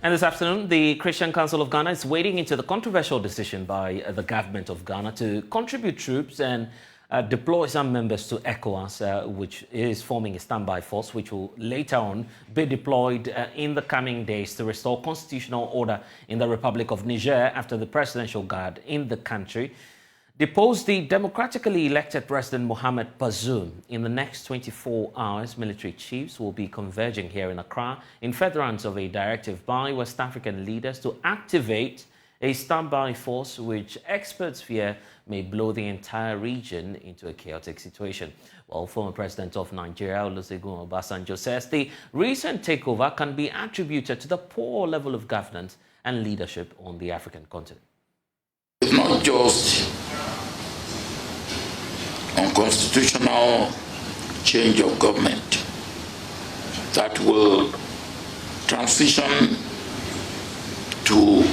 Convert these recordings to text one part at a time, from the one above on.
And this afternoon, the Christian Council of Ghana is wading into the controversial decision by the government of Ghana to contribute troops and deploy some members to ECOWAS, which is forming a standby force, which will later on be deployed in the coming days to restore constitutional order in the Republic of Niger after the presidential guard in the country deposed the democratically elected President Mohamed Bazoum. In the next 24 hours, military chiefs will be converging here in Accra in furtherance of a directive by West African leaders to activate a standby force which experts fear may blow the entire region into a chaotic situation. Well, former President of Nigeria, Olusegun Obasanjo, says the recent takeover can be attributed to the poor level of governance and leadership on the African continent. It's not just unconstitutional change of government that will transition to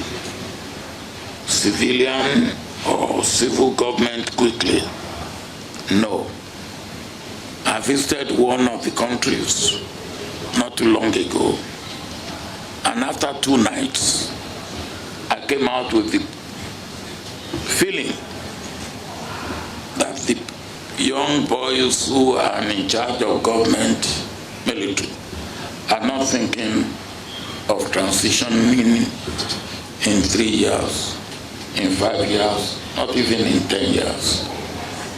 civilian or civil government quickly. No. I visited one of the countries not too long ago, and after 2 nights, I came out with the feeling that the young boys who are in charge of government, military, are not thinking of transitioning in 3 years, in 5 years, not even in 10 years.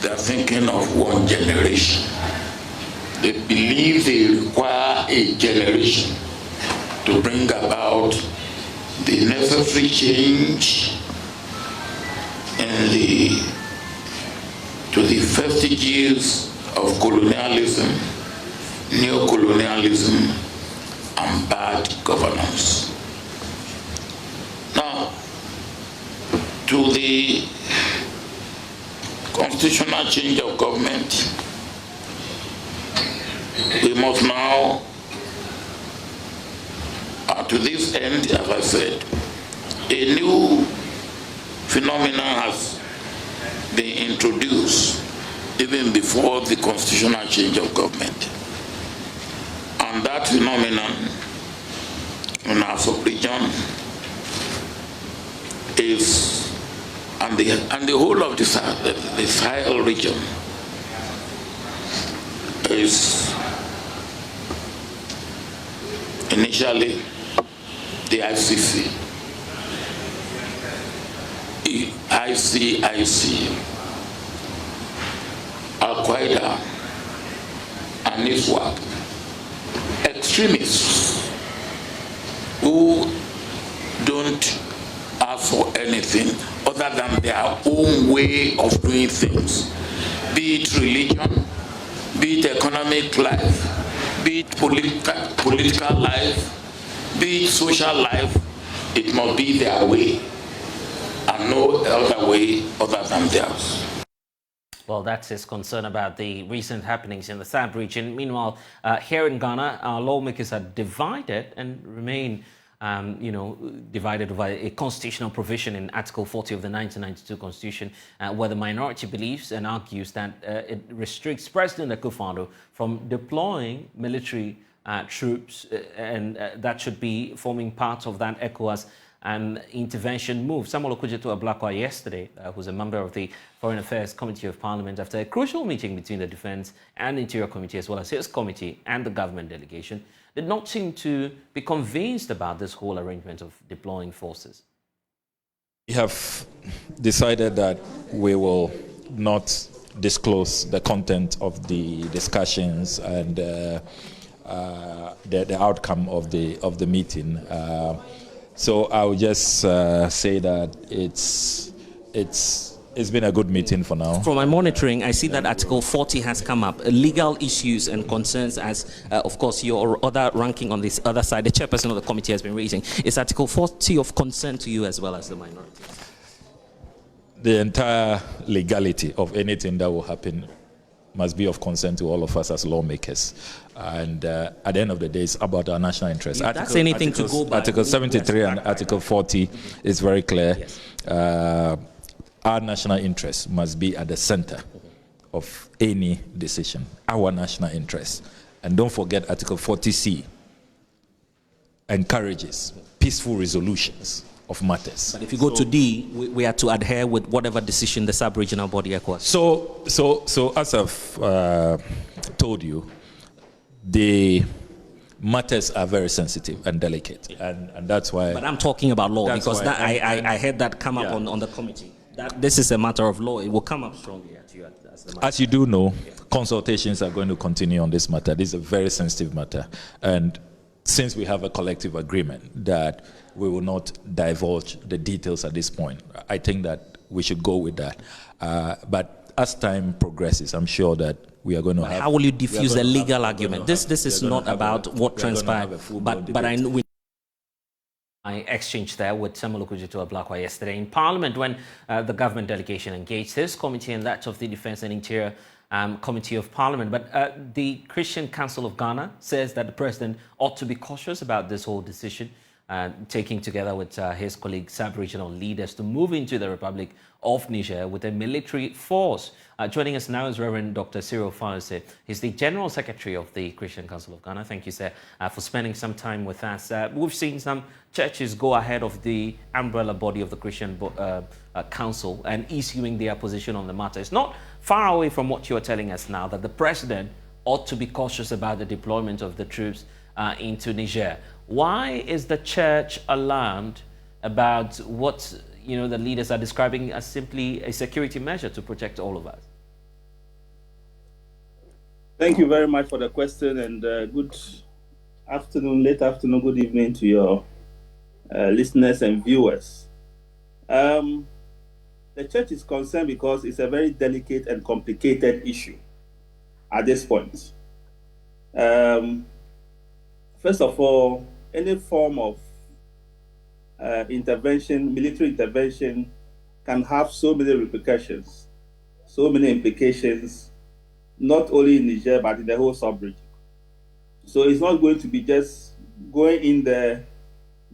They are thinking of 1 generation. They believe they require a generation to bring about the necessary change to the vestiges of colonialism, neo-colonialism, and bad governance. Now, to the constitutional change of government, we must now, to this end, as I said, a new phenomenon has been introduced even before the constitutional change of government. And that phenomenon in our sub-region is, and the whole of the Sahel region is initially the ICC, Al-Qaeda and ISWAP, extremists who don't ask for anything other than their own way of doing things, be it religion, be it economic life, be it political life, be it social life. It must be their way and no other way other than theirs. Well, that's his concern about the recent happenings in the Sahel region. Meanwhile, here in Ghana, our lawmakers are divided and remain, divided over a constitutional provision in Article 40 of the 1992 Constitution, where the minority believes and argues that it restricts President Akufo-Addo from deploying military troops, and that should be forming part of that ECOWAS intervention move. Samuel Okudzeto-Ablakwa yesterday, who's a member of the Foreign Affairs Committee of Parliament, after a crucial meeting between the Defence and Interior Committee, as well as his committee and the government delegation, did not seem to be convinced about this whole arrangement of deploying forces. We have decided that we will not disclose the content of the discussions and the outcome of the meeting. So I would just say that it's been a good meeting for now. From my monitoring, I see that Article 40 has come up. Legal issues and concerns, as of course your other ranking on this other side, the chairperson of the committee has been raising. Is Article 40 of concern to you as well as the minority? The entire legality of anything that will happen must be of concern to all of us as lawmakers. And at the end of the day, it's about our national interest. That's anything to go by. Article 73 and Article 40 is very clear. Yes. Our national interest must be at the center of any decision, our national interest. And don't forget Article 40C encourages peace peaceful resolutions of matters. But if you go to D, we are to adhere with whatever decision the sub-regional body ECOWAS. So as I've told you, the matters are very sensitive and delicate, and that's why. But I'm talking about law, because that, I heard that come up on the committee. That this is a matter of law. It will come up strongly at you as the matter. As you do know, consultations are going to continue on this matter. This is a very sensitive matter, and since we have a collective agreement that we will not divulge the details at this point, I think that we should go with that. But as time progresses, I'm sure that we are going to have. How will you diffuse the legal argument? This is not about what transpired, but I know. I exchanged there with Samuel Okudzeto Ablakwa yesterday in Parliament when the government delegation engaged his committee and that of the Defence and Interior Committee of Parliament. But the Christian Council of Ghana says that the president ought to be cautious about this whole decision, taking together with his colleague sub-regional leaders to move into the Republic of Niger with a military force. Joining us now is Reverend Dr. Cyril Fayose. He's the General Secretary of the Christian Council of Ghana. Thank you, sir, for spending some time with us. We've seen some churches go ahead of the umbrella body of the Christian Council and issuing their position on the matter. It's not far away from what you're telling us now, that the president ought to be cautious about the deployment of the troops into Niger. Why is the church alarmed about what the leaders are describing as simply a security measure to protect all of us? Thank you very much for the question, and good afternoon, late afternoon, good evening to your listeners and viewers. The church is concerned because it's a very delicate and complicated issue at this point. First of all, any form of intervention, military intervention, can have so many repercussions, so many implications, not only in Niger, but in the whole sub-region. So it's not going to be just going in there,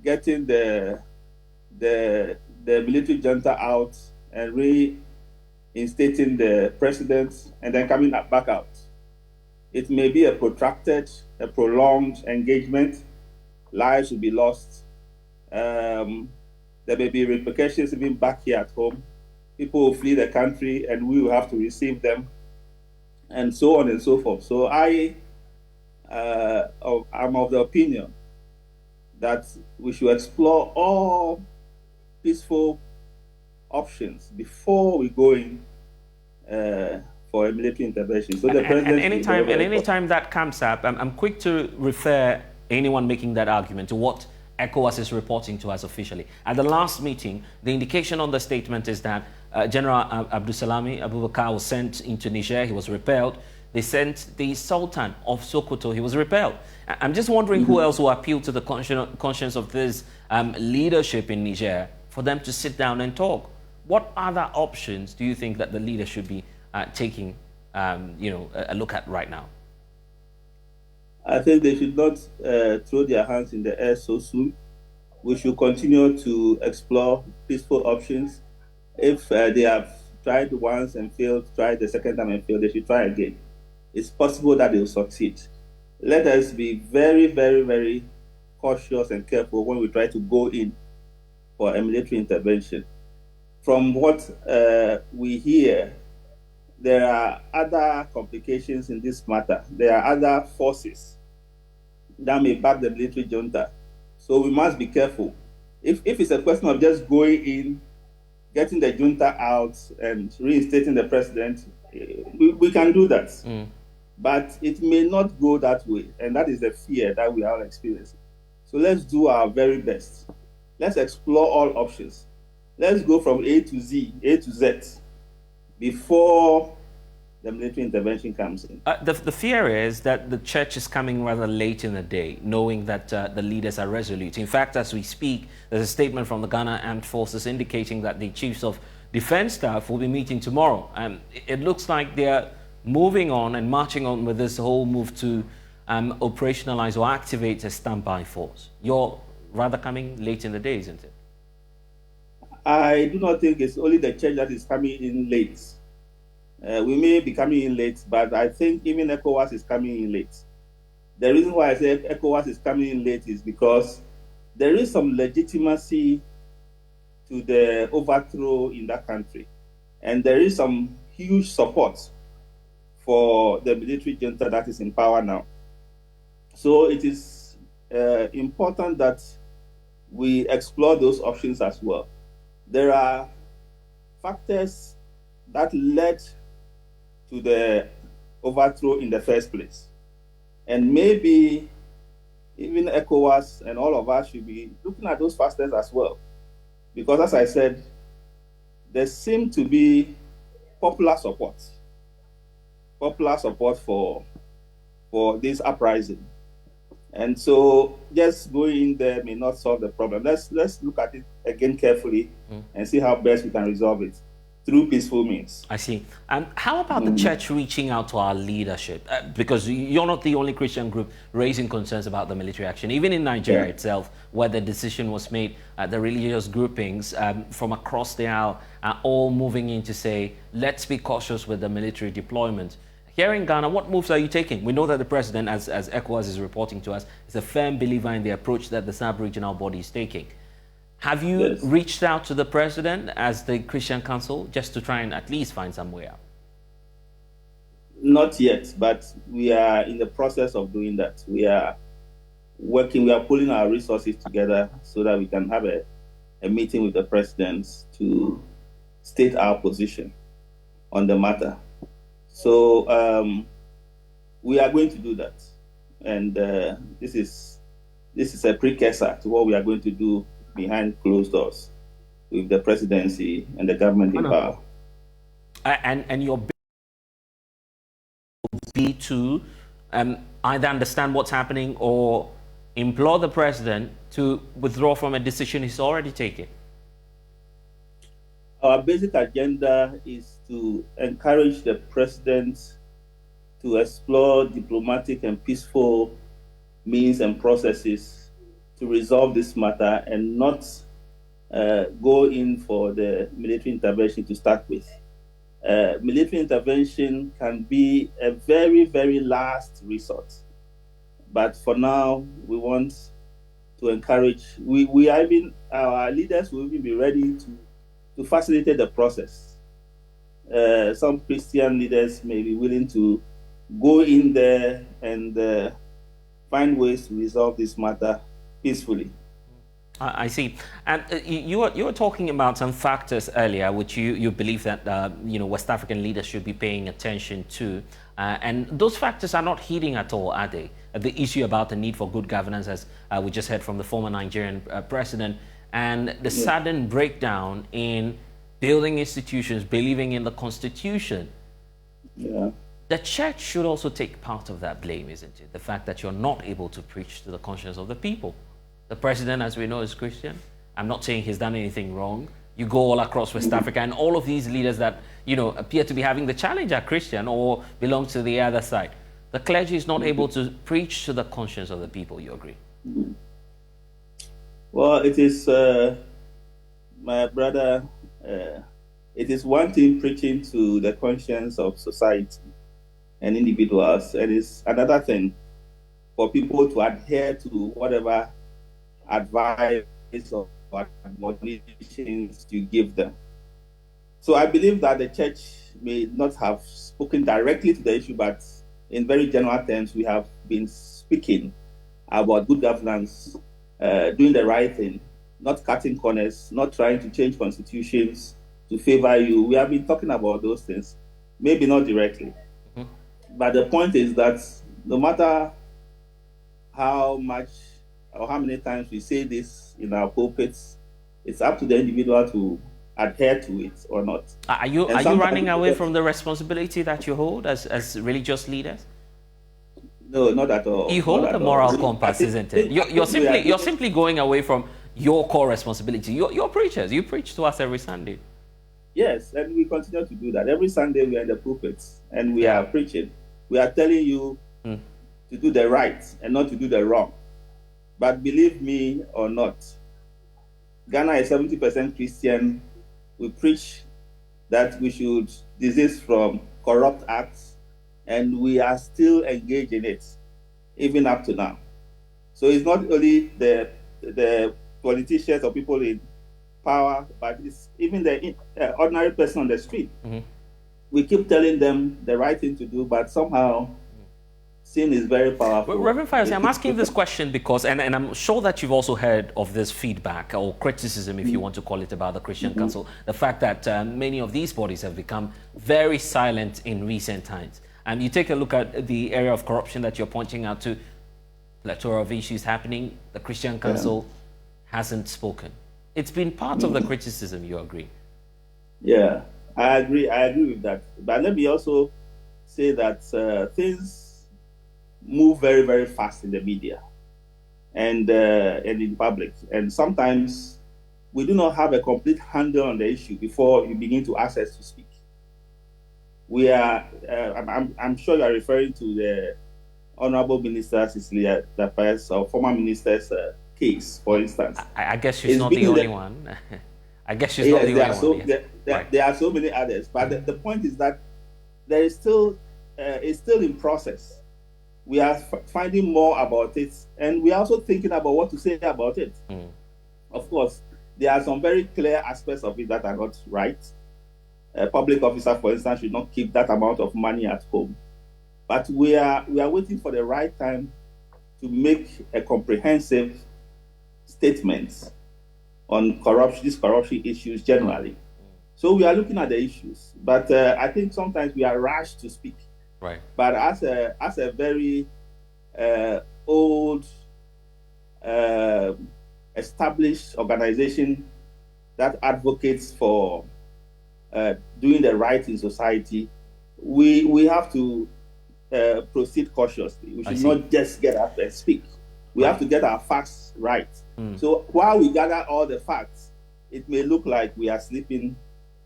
getting the military junta out and reinstating the president and then coming back out. It may be a protracted, a prolonged engagement. Lives will be lost. There may be repercussions even back here at home. People will flee the country and we will have to receive them, and so on and so forth. So I'm of the opinion that we should explore all peaceful options before we go in for a military intervention. So the president. And anytime that comes up, I'm quick to refer anyone making that argument to what ECOWAS is reporting to us officially. At the last meeting, the indication on the statement is that General Abdusalami Abubakar was sent into Niger. He was repelled. They sent the Sultan of Sokoto. He was repelled. I'm just wondering who else will appeal to the conscience of this leadership in Niger for them to sit down and talk. What other options do you think that the leader should be taking a look at right now? I think they should not throw their hands in the air so soon. We should continue to explore peaceful options. If they have tried once and failed, tried the second time and failed, they should try again. It's possible that they will succeed. Let us be very, very, very cautious and careful when we try to go in for a military intervention. From what we hear, there are other complications in this matter. There are other forces that may back the military junta. So we must be careful. If it's a question of just going in, getting the junta out and reinstating the president, we can do that. But it may not go that way. And that is the fear that we are experiencing. So let's do our very best. Let's explore all options. Let's go from A to Z, A to Z, before the military intervention comes in. The fear is that the church is coming rather late in the day, knowing that the leaders are resolute. In fact, as we speak, there's a statement from the Ghana Armed Forces indicating that the chiefs of defense staff will be meeting tomorrow. And it looks like they're moving on and marching on with this whole move to operationalize or activate a standby force. You're rather coming late in the day, isn't it? I do not think it's only the church that is coming in late. We may be coming in late, but I think even ECOWAS is coming in late. The reason why I say ECOWAS is coming in late is because there is some legitimacy to the overthrow in that country. And there is some huge support for the military junta that is in power now. So it is important that we explore those options as well. There are factors that led to the overthrow in the first place. And maybe even ECOWAS and all of us should be looking at those factors as well. Because as I said, there seemed to be popular support for this uprising. And so just going in there may not solve the problem. Let's look at it again carefully and see how best we can resolve it through peaceful means. I see. And how about the church reaching out to our leadership? Because you're not the only Christian group raising concerns about the military action. Even in Nigeria itself, where the decision was made, the religious groupings from across the aisle are all moving in to say, let's be cautious with the military deployment. Here in Ghana, what moves are you taking? We know that the president, as ECOWAS is reporting to us, is a firm believer in the approach that the sub-regional body is taking. Have you reached out to the president as the Christian Council just to try and at least find some way out? Not yet, but we are in the process of doing that. We are working, we are pulling our resources together so that we can have a meeting with the president to state our position on the matter. So we are going to do that. And this is a precursor to what we are going to do behind closed doors with the presidency and the government in power. And your bill will be to either understand what's happening or implore the president to withdraw from a decision he's already taken? Our basic agenda is to encourage the president to explore diplomatic and peaceful means and processes to resolve this matter and not go in for the military intervention to start with. Military intervention can be a very, very last resort. But for now, we want to encourage, our leaders will even be ready to facilitate the process. Some Christian leaders may be willing to go in there and find ways to resolve this matter peacefully. I see. And you were talking about some factors earlier, which you believe that West African leaders should be paying attention to, and those factors are not heeding at all, are they? The issue about the need for good governance, as we just heard from the former Nigerian president, and the sudden breakdown in building institutions, believing in the constitution. Yeah. The church should also take part of that blame, isn't it? The fact that you're not able to preach to the conscience of the people. The president, as we know, is Christian. I'm not saying he's done anything wrong. You go all across West Africa, and all of these leaders that appear to be having the challenge are Christian or belong to the other side. The clergy is not able to preach to the conscience of the people. You agree? Well, it is, my brother, it is one thing preaching to the conscience of society and individuals, and it's another thing for people to adhere to whatever advice or admonitions you give them. So I believe that the church may not have spoken directly to the issue, but in very general terms, we have been speaking about good governance, doing the right thing, not cutting corners, not trying to change constitutions to favor you. We have been talking about those things, maybe not directly. But the point is that no matter how much or how many times we say this in our pulpits, it's up to the individual to adhere to it or not. Are you running away from the responsibility that you hold as religious leaders? No, not at all. You hold a moral compass, isn't it? You're simply going away from your core responsibility. You're preachers. You preach to us every Sunday. Yes, and we continue to do that. Every Sunday we are in the pulpits and we are preaching. We are telling you to do the right and not to do the wrong. But believe me or not, Ghana is 70% Christian. We preach that we should desist from corrupt acts, and we are still engaged in it, even up to now. So it's not only the the politicians or people in power, but it's even the ordinary person on the street. Mm-hmm. We keep telling them the right thing to do, but somehow sin is very powerful. Reverend Fayose, I'm asking this question because, and I'm sure that you've also heard of this feedback or criticism, if you want to call it, about the Christian Council. The fact that many of these bodies have become very silent in recent times. And you take a look at the area of corruption that you're pointing out to, plethora of issues happening, the Christian Council hasn't spoken. It's been part of the criticism, you agree? Yeah, I agree with that. But let me also say that things move very, very fast in the media and in public. And sometimes we do not have a complete handle on the issue before you begin to ask us to speak. We are, I'm sure you are referring to the Honorable Minister Cecilia Dapa's or former minister's case, for instance. I guess she's not the only one. I guess she's not the only one. There are so many others. But the point is that there is still, it's still in process. We are finding more about it, and we are also thinking about what to say about it. Of course, there are some very clear aspects of it that are not right. A public officer, for instance, should not keep that amount of money at home. But we are waiting for the right time to make a comprehensive statement on these corruption issues generally. So we are looking at the issues, but I think sometimes we are rushed to speak. Right. But as a very old, established organization that advocates for doing the right in society, we have to proceed cautiously. We should not just get up and speak. We have to get our facts right. So while we gather all the facts, it may look like we are sleeping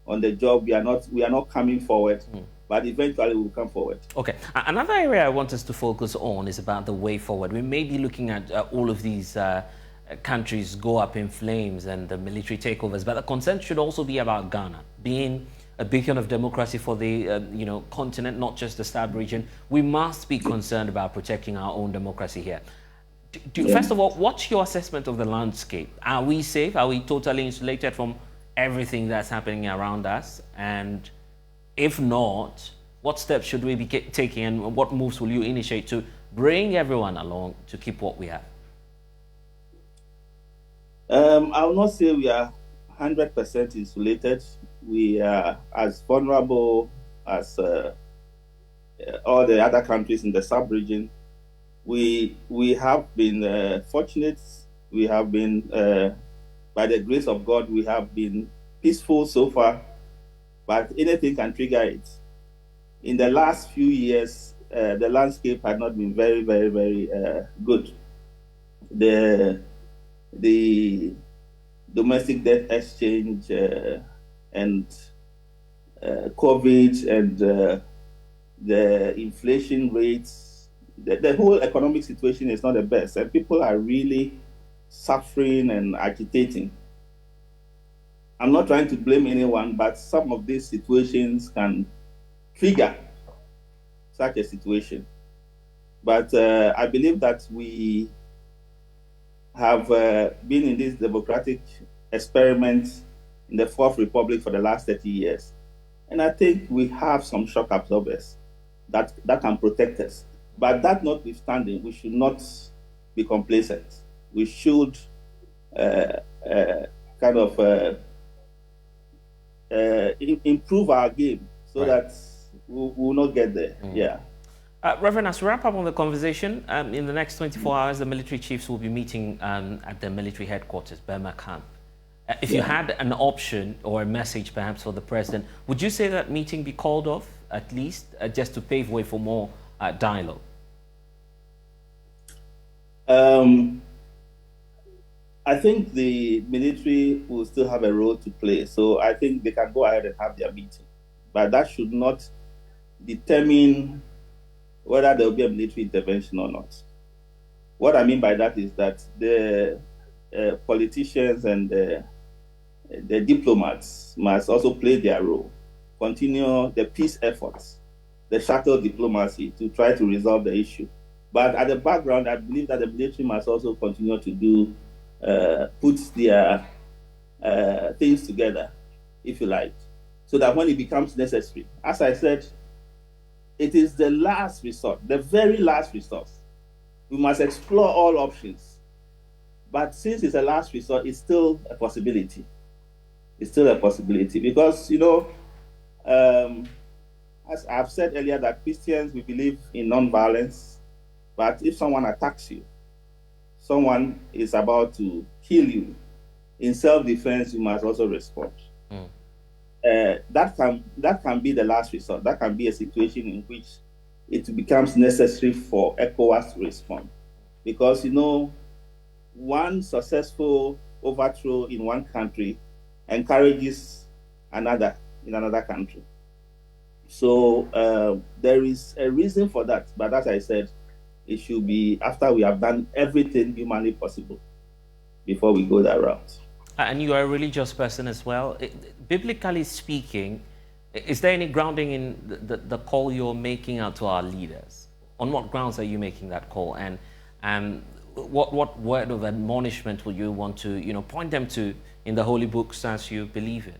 on the job. We are not coming forward. But eventually we'll come forward. Okay. Another area I want us to focus on is about the way forward. We may be looking at all of these countries go up in flames and the military takeovers, but the concern should also be about Ghana being a beacon of democracy for the continent, not just the SAB region. We must be concerned about protecting our own democracy here. First of all, what's your assessment of the landscape? Are we safe? Are we totally insulated from everything that's happening around us? And if not, what steps should we be taking, and what moves will you initiate to bring everyone along to keep what we have? I will not say we are 100% insulated. We are as vulnerable as all the other countries in the sub-region. We have been fortunate. We have been, by the grace of God, we have been peaceful so far. But anything can trigger it. In the last few years, the landscape had not been very, very, very good. The domestic debt exchange and COVID and the inflation rates, the whole economic situation is not the best. And people are really suffering and agitating. I'm not trying to blame anyone, but some of these situations can trigger such a situation. But I believe that we have been in this democratic experiment in the Fourth Republic for the last 30 years. And I think we have some shock absorbers that can protect us. But that notwithstanding, we should not be complacent. We should improve our game so that we will not get there. Yeah. Reverend, as we wrap up on the conversation, in the next 24 hours, the military chiefs will be meeting at the military headquarters, Burma camp. If you had an option or a message perhaps for the president, would you say that meeting be called off at least just to pave way for more dialogue? I think the military will still have a role to play. So I think they can go ahead and have their meeting. But that should not determine whether there will be a military intervention or not. What I mean by that is that the politicians and the diplomats must also play their role, continue the peace efforts, the shuttle diplomacy to try to resolve the issue. But at the background, I believe that the military must also continue to do put their things together, if you like, so that when it becomes necessary, as I said, it is the last resort, the very last resort. We must explore all options. But since it's a last resort, it's still a possibility. It's still a possibility because, as I've said earlier, that Christians, we believe in non-violence. But if someone attacks you, someone is about to kill you, in self-defense, you must also respond. That can be the last resort. That can be a situation in which it becomes necessary for ECOWAS to respond. Because, one successful overthrow in one country encourages another in another country. So there is a reason for that. But as I said, it should be after we have done everything humanly possible before we go that route. And you are a religious person as well. Biblically speaking, is there any grounding in the call you're making out to our leaders? On what grounds are you making that call? And what word of admonishment would you want to point them to in the holy books as you believe in?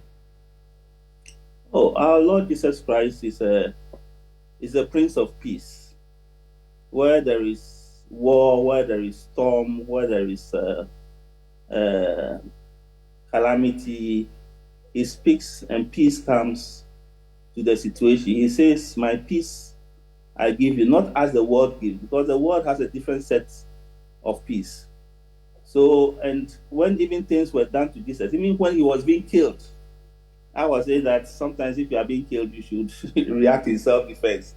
Oh, our Lord Jesus Christ is a Prince of Peace. Where there is war, where there is storm, where there is calamity, he speaks and peace comes to the situation. He says, "My peace I give you, not as the world gives," because the world has a different set of peace. So, and when even things were done to Jesus, even when he was being killed, I was saying that sometimes if you are being killed, you should react in self-defense.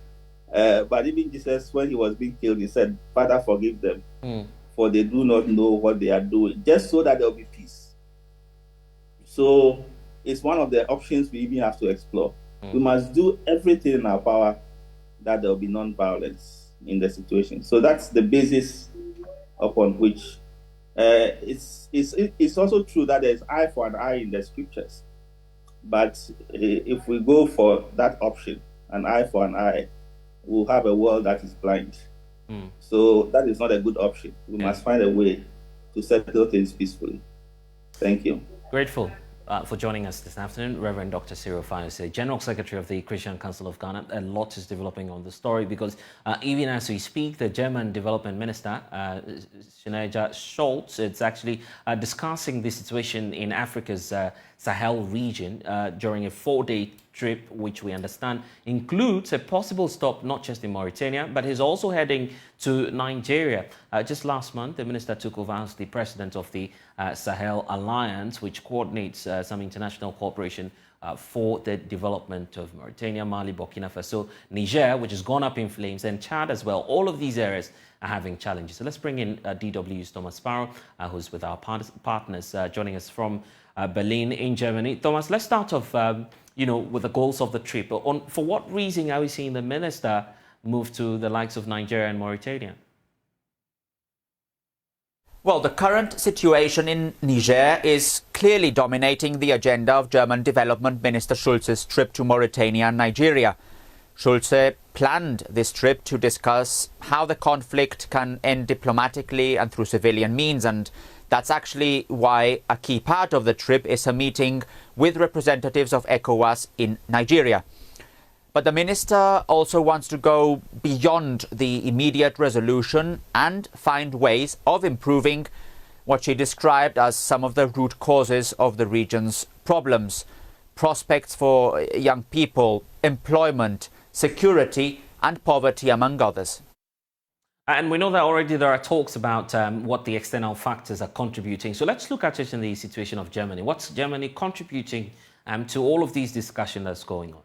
But even Jesus, when he was being killed, he said, "Father, forgive them, for they do not know what they are doing," just so that there will be peace. So it's one of the options we even have to explore. We must do everything in our power that there will be non-violence in the situation. So that's the basis upon which it's also true that there's eye for an eye in the scriptures. But if we go for that option, an eye for an eye, we'll have a world that is blind. So that is not a good option. We must find a way to settle things peacefully. Thank you. Grateful for joining us this afternoon, Reverend Dr. Cyril Fayose, General Secretary of the Christian Council of Ghana. A lot is developing on the story because even as we speak, the German Development Minister, Niger Schultz, is actually discussing the situation in Africa's Sahel region during a 4-day trip, which we understand includes a possible stop not just in Mauritania, but he's also heading to Nigeria. Just last month, the minister took over as the president of the Sahel Alliance, which coordinates some international cooperation for the development of Mauritania, Mali, Burkina Faso, Niger, which has gone up in flames, and Chad as well. All of these areas are having challenges. So let's bring in DW's Thomas Sparrow, who's with our partners, joining us from Berlin in Germany. Thomas, let's start off with the goals of the trip. For what reason are we seeing the minister move to the likes of Nigeria and Mauritania? Well, the current situation in Niger is clearly dominating the agenda of German Development Minister Schulz's trip to Mauritania and Nigeria. Schulze planned this trip to discuss how the conflict can end diplomatically and through civilian means, and that's actually why a key part of the trip is a meeting with representatives of ECOWAS in Nigeria. But the minister also wants to go beyond the immediate resolution and find ways of improving what she described as some of the root causes of the region's problems: prospects for young people, employment, security and poverty, among others. And we know that already there are talks about what the external factors are contributing. So let's look at it in the situation of Germany. What's Germany contributing to all of these discussions that's going on?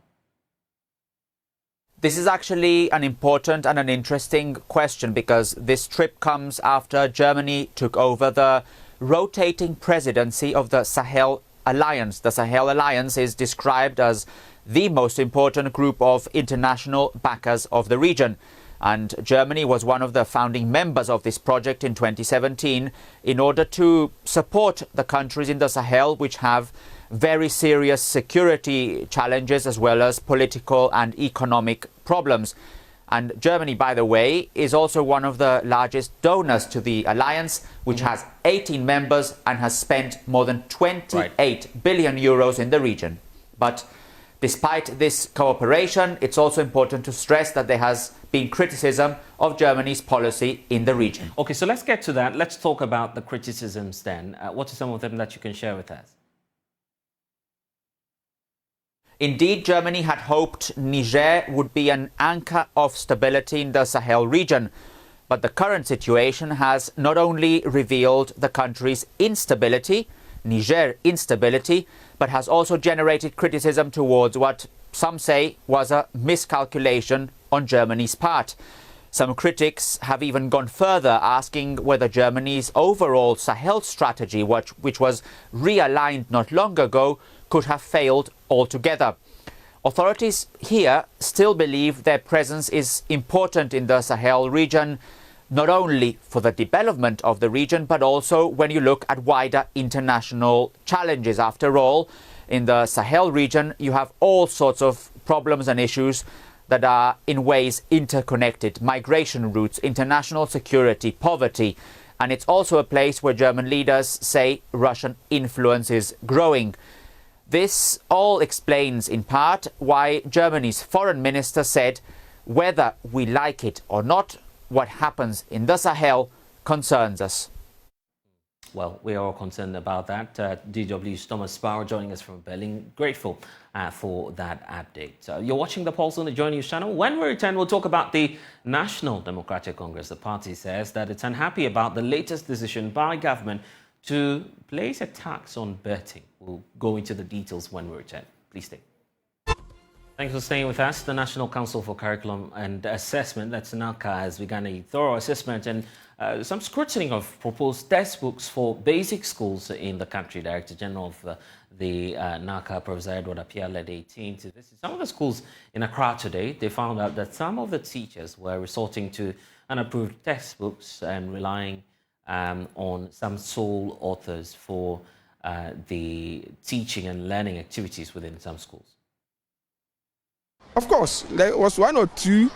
This is actually an important and an interesting question, because this trip comes after Germany took over the rotating presidency of the Sahel Alliance. The Sahel Alliance is described as the most important group of international backers of the region. And Germany was one of the founding members of this project in 2017 in order to support the countries in the Sahel which have very serious security challenges as well as political and economic problems. And Germany, by the way, is also one of the largest donors to the alliance, which has 18 members and has spent more than 28 billion euros in the region. But despite this cooperation, it's also important to stress that there has been criticism of Germany's policy in the region. Okay, so let's get to that. Let's talk about the criticisms then. What are some of them that you can share with us? Indeed, Germany had hoped Niger would be an anchor of stability in the Sahel region. But the current situation has not only revealed the country's instability, Niger instability, but has also generated criticism towards what some say was a miscalculation on Germany's part. Some critics have even gone further, asking whether Germany's overall Sahel strategy, which was realigned not long ago, could have failed altogether. Authorities here still believe their presence is important in the Sahel region, not only for the development of the region, but also when you look at wider international challenges. After all, in the Sahel region, you have all sorts of problems and issues that are in ways interconnected. Migration routes, international security, poverty. And it's also a place where German leaders say Russian influence is growing. This all explains in part why Germany's foreign minister said, whether we like it or not, what happens in the Sahel concerns us. Well, we are all concerned about that. DW's Thomas Bauer joining us from Berlin. Grateful for that update. You're watching The Pulse on the Joy News channel. When we return, we'll talk about the National Democratic Congress. The party says that it's unhappy about the latest decision by government to place a tax on betting. We'll go into the details when we return. Please stay. Thanks for staying with us. The National Council for Curriculum and Assessment, that's NACA, has begun a thorough assessment and some scrutiny of proposed textbooks for basic schools in the country. Director General of the NACA, Professor Edward Appiah, led a team to visit some of the schools in Accra today. They found out that some of the teachers were resorting to unapproved textbooks and relying on some sole authors for the teaching and learning activities within some schools. Of course, there was one or two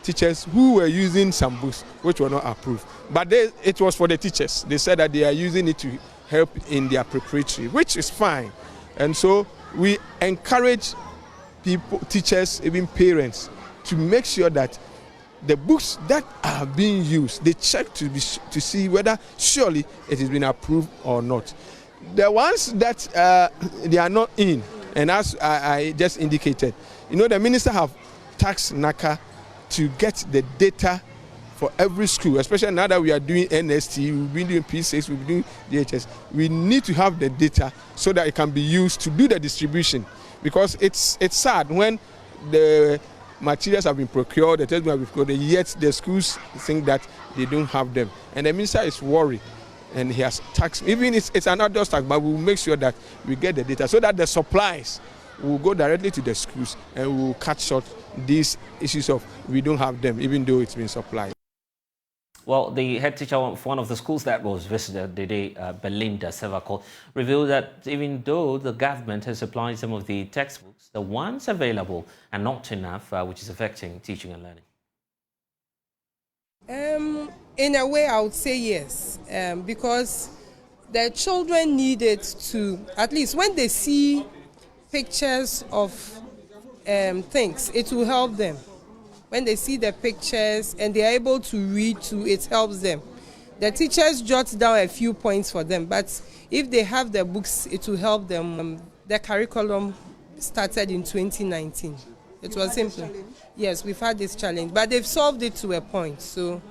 teachers who were using some books which were not approved. But it was for the teachers. They said that they are using it to help in their preparatory, which is fine. And so we encourage people, teachers, even parents, to make sure that the books that are being used, they check to see whether surely it has been approved or not. The ones that they are not in, and as I just indicated, you know, the minister have tasked NACA to get the data for every school, especially now that we are doing NST, we've been doing P6, we've been doing DHS. We need to have the data so that it can be used to do the distribution, because it's sad when the materials have been procured, the textbooks have been procured, yet the schools think that they don't have them. And the minister is worried, and he has taxed, even it's an adult tax, but we'll make sure that we get the data so that the supplies will go directly to the schools and we will cut short these issues of we don't have them, even though it's been supplied. Well, the head teacher of one of the schools that was visited today, Belinda Sevako, revealed that even though the government has supplied some of the textbooks, the ones available are not enough, which is affecting teaching and learning. In a way, I would say yes, because the children need it to, at least when they see pictures of things, it will help them. When they see the pictures and they are able to read too, it helps them. The teachers jot down a few points for them, but if they have the books, it will help them. The curriculum started in 2019. It was simple. Yes, we've had this challenge, but they've solved it to a point. So,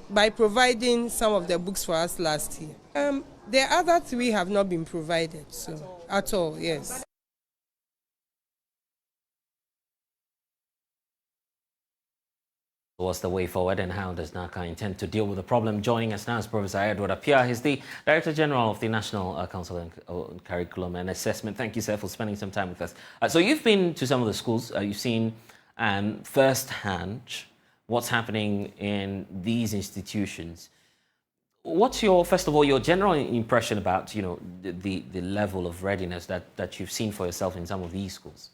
by providing some of the books for us last year. The other three have not been provided, so at all, yes. What's the way forward and how does NACA intend to deal with the problem? Joining us now is Professor Edward Appiah. He's the Director General of the National Council on Curriculum and Assessment. Thank you, sir, for spending some time with us. So you've been to some of the schools. You've seen firsthand what's happening in these institutions. What's first of all, your general impression about, you know, the level of readiness that you've seen for yourself in some of these schools?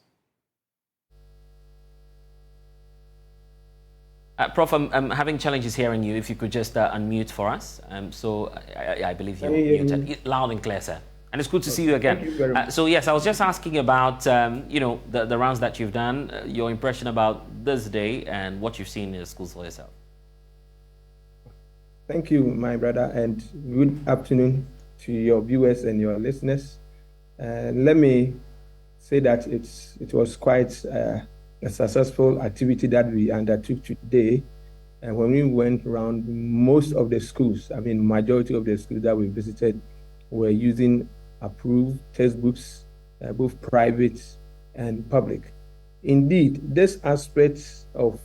Prof, I'm having challenges hearing you. If you could just unmute for us. So I believe you're muted. Loud and clear, sir. And it's good to see you again. Thank you very much. So yes, I was just asking about, you know, the rounds that you've done, your impression about this day and what you've seen in the schools for yourself. Thank you, my brother, and good afternoon to your viewers and your listeners. Let me say that it was quite a successful activity that we undertook today. And when we went around, most of the schools, I mean, majority of the schools that we visited were using approved textbooks, both private and public. Indeed, this aspect of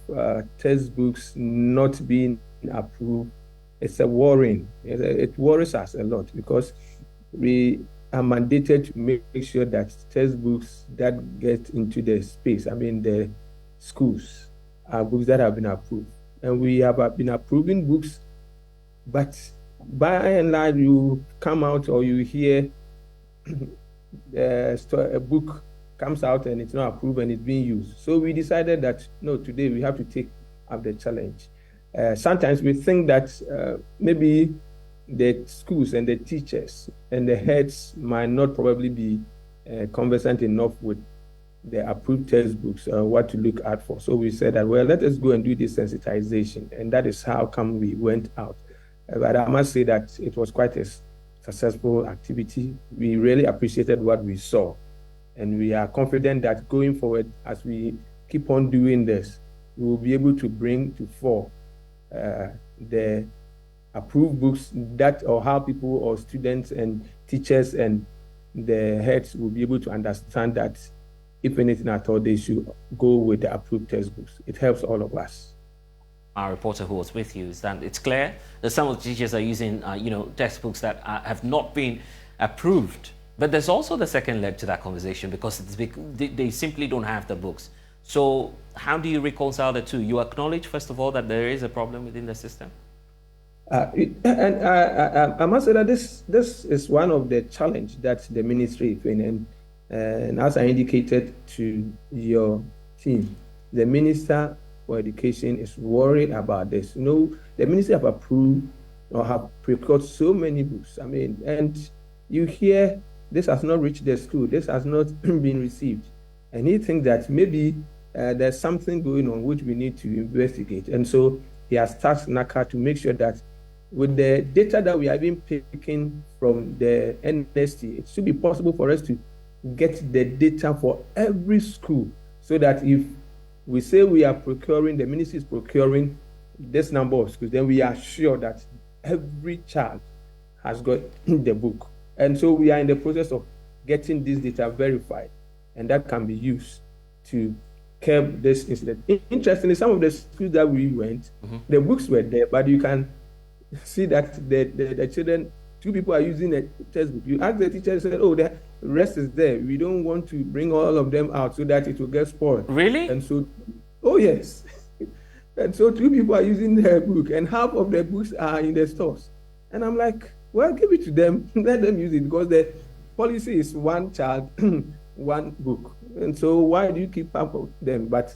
textbooks not being approved, it's a worrying. It worries us a lot because we are mandated to make sure that textbooks that get into the space, I mean the schools, are books that have been approved. And we have been approving books, but by and large you come out or you hear a book comes out and it's not approved and it's being used. So we decided that, no, today we have to take up the challenge. Sometimes we think that maybe the schools and the teachers and the heads might not probably be conversant enough with the approved textbooks, what to look out for. So we said that, well, let us go and do this sensitization. And that is how come we went out. But I must say that it was quite a successful activity. We really appreciated what we saw. And we are confident that going forward, as we keep on doing this, we will be able to bring to fore the approved books that, or how people or students and teachers and the heads will be able to understand that if anything at all, they should go with the approved textbooks. It helps all of us. Our reporter who was with you is that it's clear that some of the teachers are using, you know, textbooks that have not been approved. But there's also the second leg to that conversation because they simply don't have the books. So how do you reconcile the two? You acknowledge, first of all, that there is a problem within the system? I must say that this is one of the challenges that the ministry is in. And as I indicated to your team, the Minister for Education is worried about this. You know, the ministry have approved or have procured so many books. I mean, and you hear this has not reached the school, this has not been received. And he thinks that maybe there's something going on which we need to investigate. And so he has tasked NACA to make sure that with the data that we have been picking from the NST, it should be possible for us to get the data for every school so that if we say we are procuring, the ministry is procuring this number of schools, then we are sure that every child has got the book. And so we are in the process of getting this data verified, and that can be used to curb this incident. Interestingly, some of the schools that we went, the books were there, but you can see that the children, two people are using a textbook. You ask the teacher, said, oh, the rest is there. We don't want to bring all of them out so that it will get spoiled. Really? And so, oh yes. And so two people are using their book and half of the books are in the stores. And I'm like, well, give it to them, let them use it, because the policy is one child, one book. And so why do you keep up with them? But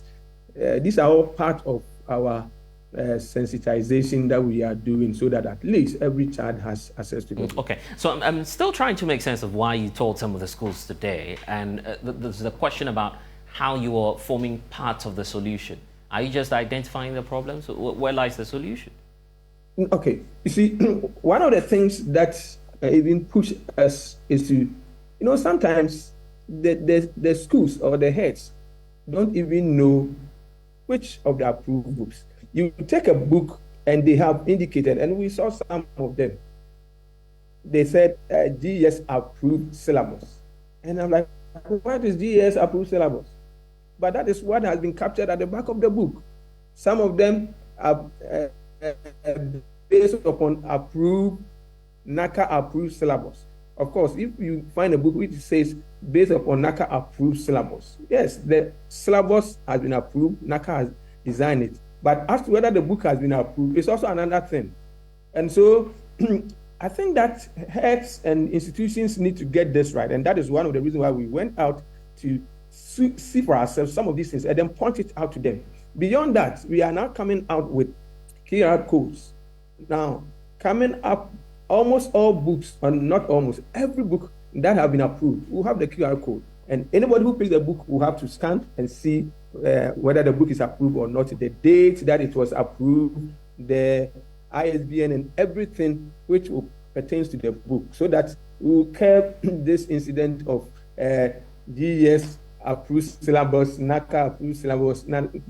these are all part of our sensitization that we are doing so that at least every child has access to it. Okay, so I'm still trying to make sense of why you told some of the schools today, and there's the question about how you are forming part of the solution. Are you just identifying the problems? Where lies the solution? Okay, you see, one of the things that even push us is to, you know, sometimes the schools or the heads don't even know which of the approved books. You take a book and they have indicated, and we saw some of them. They said GES approved syllabus. And I'm like, what is GES approved syllabus? But that is what has been captured at the back of the book. Some of them are based upon approved, NACA approved syllabus. Of course, if you find a book which says based upon NACA approved syllabus, yes, the syllabus has been approved, NACA has designed it. But as to whether the book has been approved, it's also another thing. And so I think that heads and institutions need to get this right. And that is one of the reasons why we went out to see for ourselves some of these things and then point it out to them. beyond that, we are now coming out with QR codes. Now, coming up, almost all books, or not almost, every book that have been approved will have the QR code. And anybody who picks the book will have to scan and see whether the book is approved or not, the date that it was approved, the ISBN, and everything which pertains to the book, so that we will curb this incident of GES approved syllabus, NACA approved syllabus,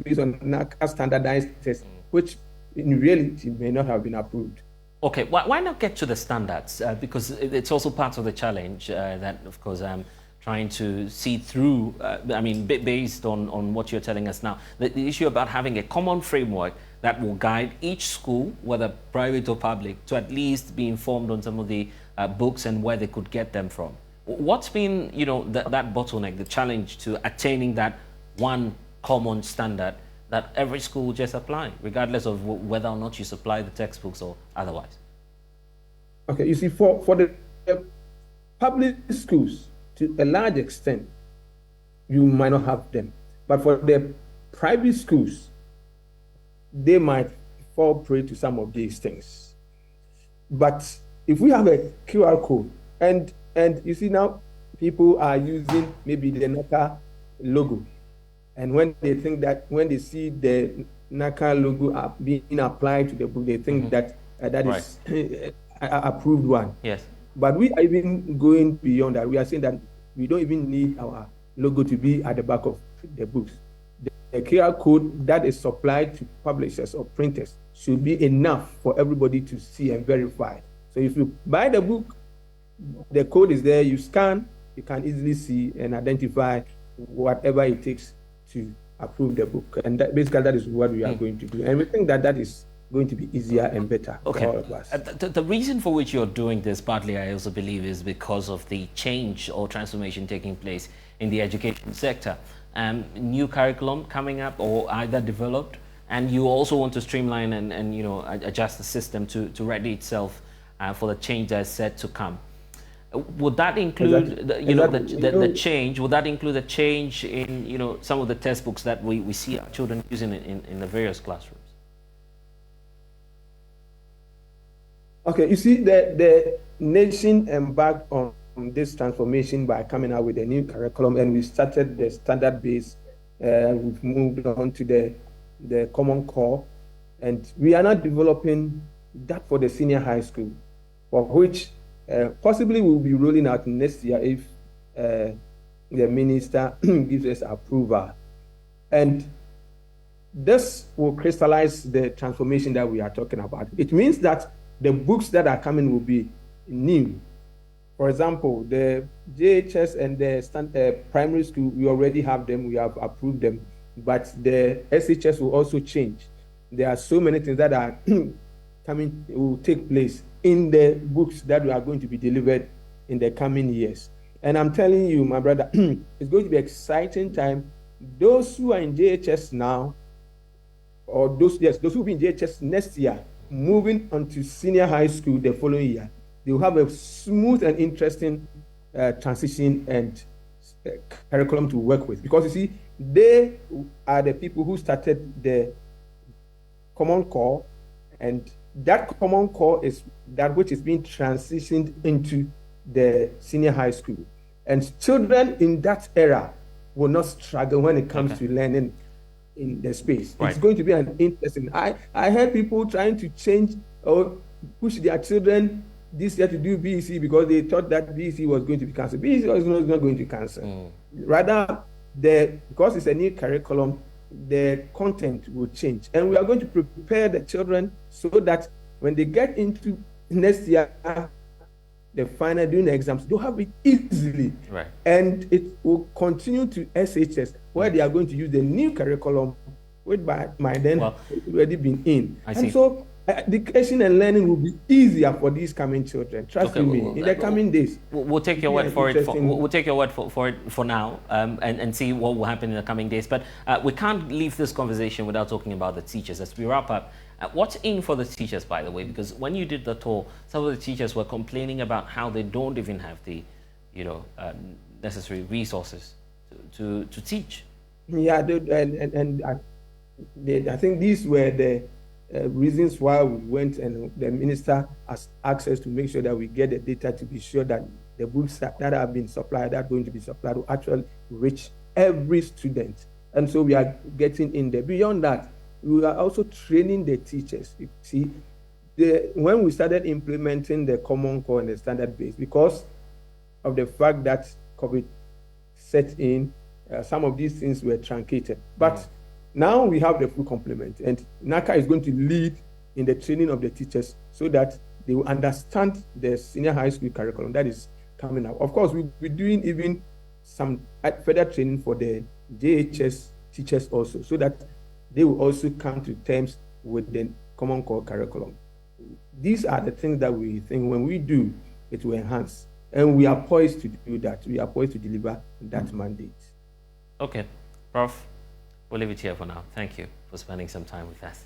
based on NACA standardized tests, which in reality may not have been approved. Okay, why not get to the standards? Because it's also part of the challenge that, of course, I'm trying to see through, I mean, based on what you're telling us now, the issue about having a common framework that will guide each school, whether private or public, to at least be informed on some of the books and where they could get them from. What's been, you know, that bottleneck, the challenge to attaining that one common standard that every school will just apply, regardless of whether or not you supply the textbooks or otherwise? Okay, you see, for the public schools, to a large extent, you might not have them. But for the private schools, they might fall prey to some of these things. But if we have a QR code, and you see now people are using maybe the NACA logo, and when they think that, when they see the NACA logo being applied to the book, they think that that right. is approved one. Yes. But we are even going beyond that. We are saying that we don't even need our logo to be at the back of the books. The QR code that is supplied to publishers or printers should be enough for everybody to see and verify. So if you buy the book, the code is there, you scan, you can easily see and identify whatever it takes to approve the book. And basically that is what we are going to do. And we think that that is going to be easier and better for all of us. The reason for which you're doing this, partly I also believe, is because of the change or transformation taking place in the education sector. New curriculum coming up or either developed, and you also want to streamline and you know, adjust the system to ready itself for the change that is set to come. Would that include the change? Would that include a change in, you know, some of the textbooks that we see our children using in the various classrooms? Okay, you see, the nation embarked on this transformation by coming out with a new curriculum, and we started the standard base. We've moved on to the common core, and we are now developing that for the senior high school, for which possibly we'll be rolling out next year if the minister gives us approval. And this will crystallize the transformation that we are talking about. It means that the books that are coming will be new. For example, the JHS and the primary school, we already have them, we have approved them, but the SHS will also change. There are so many things that are coming, will take place in the books that are going to be delivered in the coming years. And I'm telling you, my brother, it's going to be an exciting time. Those who are in JHS now, or those who will be in JHS next year, moving on to senior high school the following year, they will have a smooth and interesting transition and curriculum to work with. Because you see, they are the people who started the common core, and that common core is that which is being transitioned into the senior high school. And children in that era will not struggle when it comes to learning in the space. Right. It's going to be an interesting. I heard people trying to change or push their children this year to do BEC because they thought that BEC was going to be cancelled. BEC was not going to cancel. Rather, because it's a new curriculum, the content will change. And we are going to prepare the children so that when they get into next year, the final doing the exams, they'll have it easily. Right. And it will continue to SHS, where they are going to use the new curriculum, which by then already been in. And so education and learning will be easier for these coming children. Trust me, in the coming days. We'll take your word for it. We'll take your word for it for now, and see what will happen in the coming days. But we can't leave this conversation without talking about the teachers as we wrap up. What's in for the teachers, by the way? Because when you did the tour, some of the teachers were complaining about how they don't even have the, you know, necessary resources to teach. Yeah, and I think these were the reasons why we went, and the minister has asked us to make sure that we get the data to be sure that the books that have been supplied, that are going to be supplied, will actually reach every student. And so we are getting in there. Beyond that, we are also training the teachers. You see, when we started implementing the common core and the standard base, because of the fact that COVID set in, some of these things were truncated. But now we have the full complement, and NACA is going to lead in the training of the teachers so that they will understand the senior high school curriculum that is coming up. Of course, we'll be doing even some further training for the JHS teachers also, so that they will also come to terms with the common core curriculum. These are the things that we think when we do, it will enhance. And we are poised to do that. We are poised to deliver that mandate. Okay, Prof, we'll leave it here for now. Thank you for spending some time with us.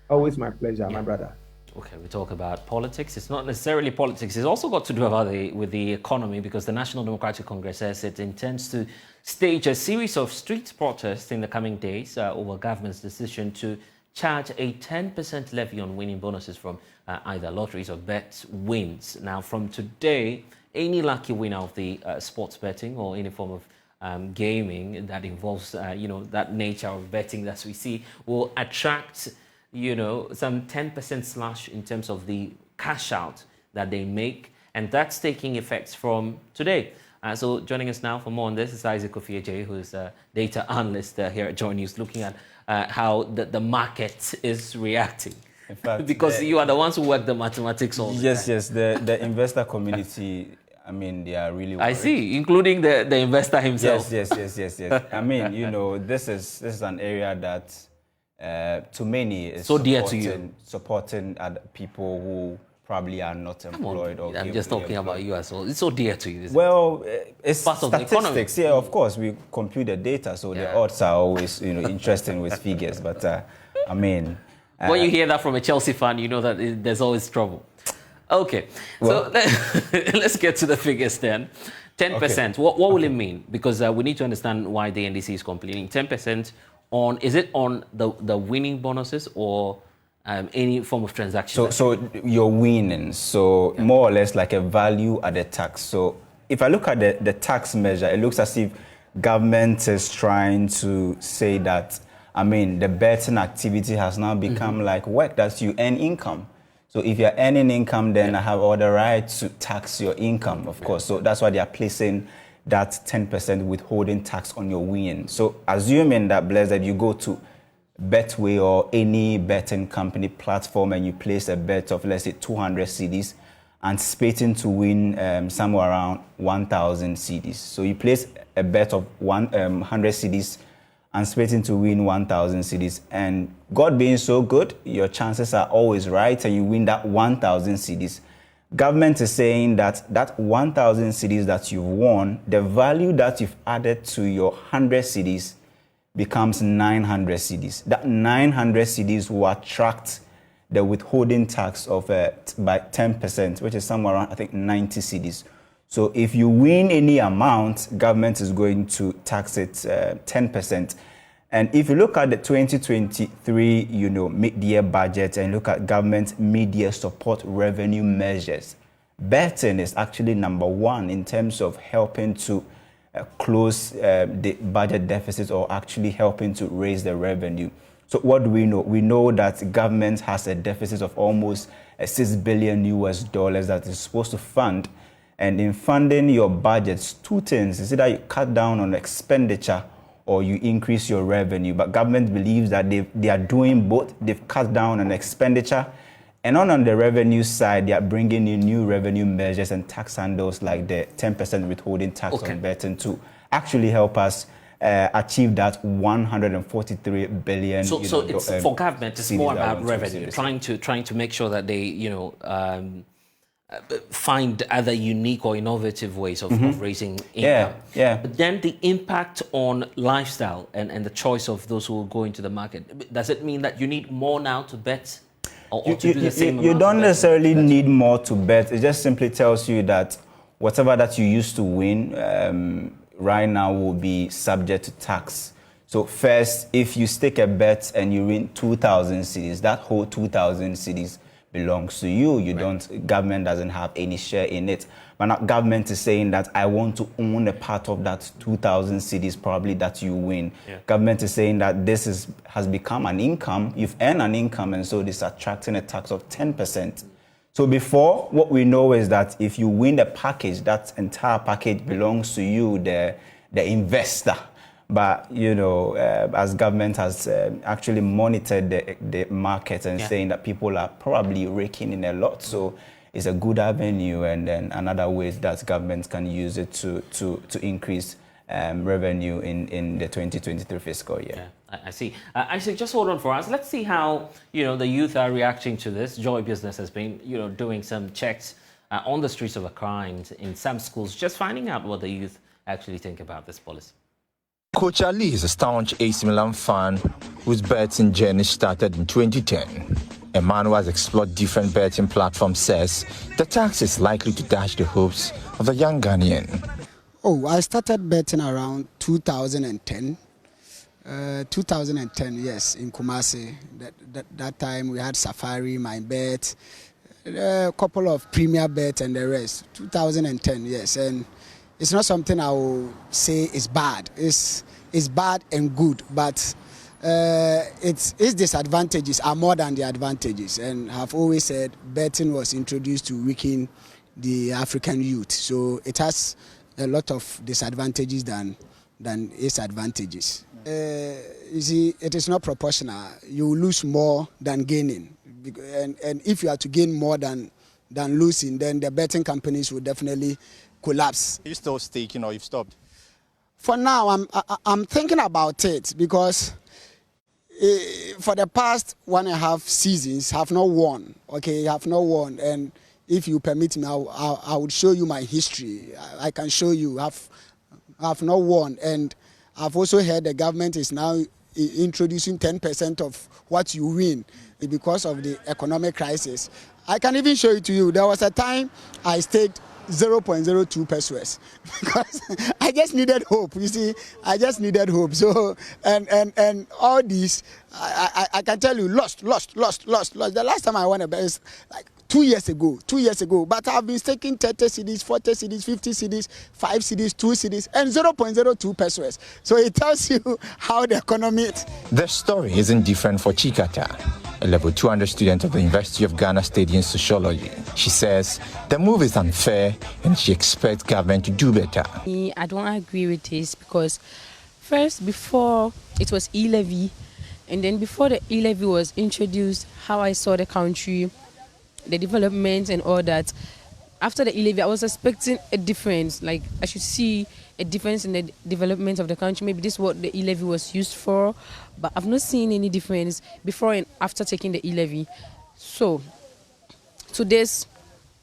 Always my pleasure, my brother. Okay, we talk about politics. It's not necessarily politics. It's also got to do with the economy, because the National Democratic Congress says it intends to stage a series of street protests in the coming days over government's decision to charge a 10% levy on winning bonuses from either lotteries or bet wins. Now, from today, any lucky winner of the sports betting or any form of gaming that involves, that nature of betting that we see will attract, some 10% slash in terms of the cash out that they make. And that's taking effect from today. So joining us now for more on this is Isaac Ofieje, who's a data analyst here at Joy News, looking at how the market is reacting. In fact, because you are the ones who work the mathematics on. Yes, the investor community, I mean, they are really worried. I see, including the investor himself. Yes. I mean, this is an area that to many is so dear to you. Supporting other people who probably are not employed. Or I'm just talking about you as well. It's so dear to you. Well, it's part of the economy. Yeah, of course, we compute the data, so the odds are always interesting with figures. But I mean, when you hear that from a Chelsea fan, you know that there's always trouble. Okay, well, so let's get to the figures then. 10%. Okay. What will it mean? Because we need to understand why the NDC is complaining. 10% on, is it on the winning bonuses or any form of transaction? So you're winning. So more or less like a value added tax. So if I look at the tax measure, it looks as if government is trying to say that, I mean, the betting activity has now become like work, that you earn income. So if you're earning income, then I have all the right to tax your income, of course. So that's why they are placing that 10% withholding tax on your win. So assuming that, Blaise, that you go to Betway or any betting company platform and you place a bet of, let's say, 200 cedis, anticipating to win somewhere around 1,000 cedis. So you place a bet of 100 cedis, anticipating to win 1,000 cedis, and God being so good, your chances are always right, and you win that 1,000 cedis. Government is saying that 1,000 cedis that you've won, the value that you've added to your 100 cedis becomes 900 cedis. That 900 cedis will attract the withholding tax of by 10%, which is somewhere around, I think, 90 cedis. So if you win any amount, government is going to tax it 10%. And if you look at the 2023, mid-year budget and look at government mid-year support revenue measures, betting is actually number one in terms of helping to close the budget deficit or actually helping to raise the revenue. So what do we know? We know that government has a deficit of almost $6 billion that is supposed to fund. And in funding your budgets, two things. Is either you cut down on expenditure or you increase your revenue. But government believes that they are doing both. They've cut down on expenditure. And on the revenue side, they are bringing in new revenue measures and tax handles like the 10% withholding tax on betting to actually help us achieve that $143 billion. So it's for government, it's more about revenue, trying to make sure that they, find other unique or innovative ways of raising income. Yeah. But then the impact on lifestyle and the choice of those who will go into the market, does it mean that you need more now to bet? Or to do the same you don't necessarily need more to bet. It just simply tells you that whatever that you used to win right now will be subject to tax. So first, if you stake a bet and you win 2,000 cedis, that whole 2,000 cedis belongs to you. You don't, government doesn't have any share in it. But now government is saying that I want to own a part of that 2,000 cedis probably that you win. Yeah. Government is saying that this has become an income. You've earned an income, and so this attracting a tax of 10%. So before, what we know is that if you win the package, that entire package belongs to you, the investor. But, you know, as government has actually monitored the market and saying that people are probably raking in a lot. So it's a good avenue, and then another way that government can use it to increase revenue in the 2023 fiscal year. Yeah, I see. Actually, just hold on for us. Let's see how, you know, the youth are reacting to this. Joy Business has been, you know, doing some checks on the streets of Accra and in some schools, just finding out what the youth actually think about this policy. Coach Ali is a staunch AC Milan fan whose betting journey started in 2010. A man who has explored different betting platforms says the tax is likely to dash the hopes of the young Ghanaian. Oh, I started betting around 2010. 2010, yes, in Kumasi. That time we had Safari, My Bet, a couple of Premier Bet and the rest. 2010, yes, and it's not something I will say is bad. It's bad and good, but its disadvantages are more than the advantages. And I've always said betting was introduced to weaken the African youth, so it has a lot of disadvantages than its advantages. You see, it is not proportional. You lose more than gaining, and if you are to gain more than losing, then the betting companies will definitely collapse. Are you still staking or you've stopped? For now, I'm thinking about it because for the past 1.5 seasons, have not won. Okay, have not won, and if you permit me, I would show you my history. I can show you. I've not won, and I've also heard the government is now introducing 10% of what you win because of the economic crisis. I can even show it to you. There was a time I staked 0.02 pesos because I just needed hope. You see, I just needed hope. So and all these, I can tell you, lost. The last time I won a bet is like 2 years ago. But I've been staking 30 cedis, 40 cedis, 50 cedis, 5 cedis, 2 cedis, and 0.02 pesos. So it tells you how the economy is. The story isn't different for Chikata, a level 200 student of the University of Ghana studying sociology. She says the move is unfair and she expects government to do better. I don't agree with this because first, before it was e-levy, and then before the e-levy was introduced, how I saw the country, the development and all that. After the e-levy, I was expecting a difference. Like I should see a difference in the development of the country. Maybe this is what the e-levy was used for, but I've not seen any difference before and after taking the e-levy. So to this,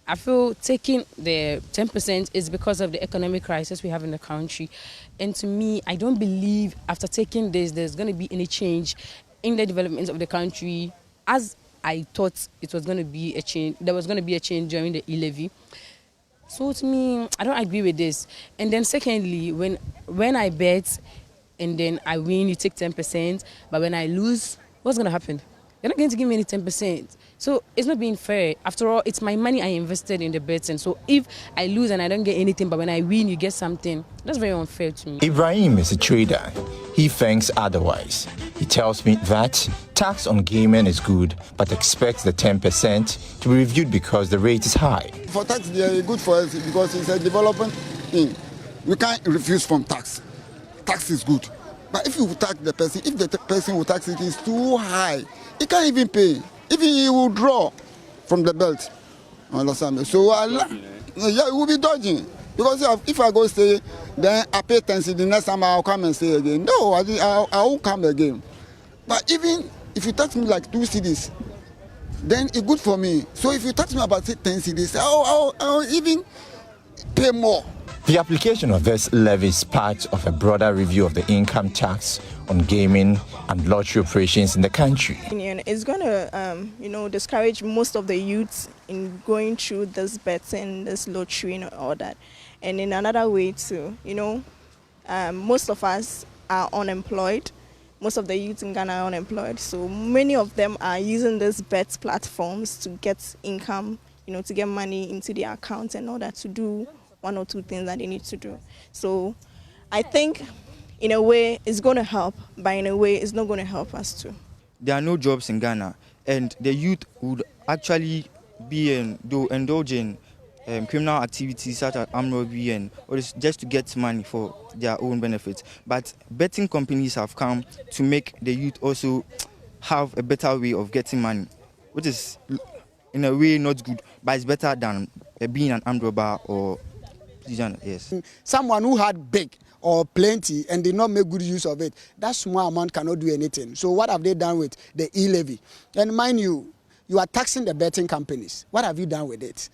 I feel taking the 10% is because of the economic crisis we have in the country. And to me, I don't believe after taking this, there's going to be any change in the development of the country as I thought it was going to be a change. There was going to be a change during the e-levy. So to me, I don't agree with this. And then secondly, when I bet and then I win, you take 10%. But when I lose, what's going to happen? You're not going to give me any 10%. So it's not being fair. After all, it's my money I invested in the betting. So if I lose and I don't get anything, but when I win, you get something, that's very unfair to me. Ibrahim is a trader. He thinks otherwise. He tells me that tax on gaming is good, but expects the 10% to be reviewed because the rate is high. For tax, they are good for us because it's a development thing. We can't refuse from tax. Tax is good. But if you tax the person, if the person will tax it is too high, he can't even pay. Even he will draw from the belt. Understand me? So yeah, it will be dodging. Because if I go stay, then I pay 10 cedis, the next time I'll come and stay again. No, I won't come again. But even if you tax me like 2 cedis, then it's good for me. So if you tax me about 10 cedis, I'll even pay more. The application of this levy is part of a broader review of the income tax on gaming and lottery operations in the country. It's going to, discourage most of the youths in going through this betting, this lottery and all that. And in another way too, most of us are unemployed. Most of the youth in Ghana are unemployed. So many of them are using these bet platforms to get income, to get money into their accounts in order to do one or two things that they need to do. So I think in a way it's going to help, but in a way it's not going to help us too. There are no jobs in Ghana, and the youth would actually be indulging criminal activities such as armed robbery and just to get money for their own benefits. But betting companies have come to make the youth also have a better way of getting money, which is in a way not good, but it's better than being an armed robber or yes. Someone who had big or plenty and did not make good use of it, that small amount cannot do anything. So what have they done with the e-levy? And mind you, you are taxing the betting companies. What have you done with it?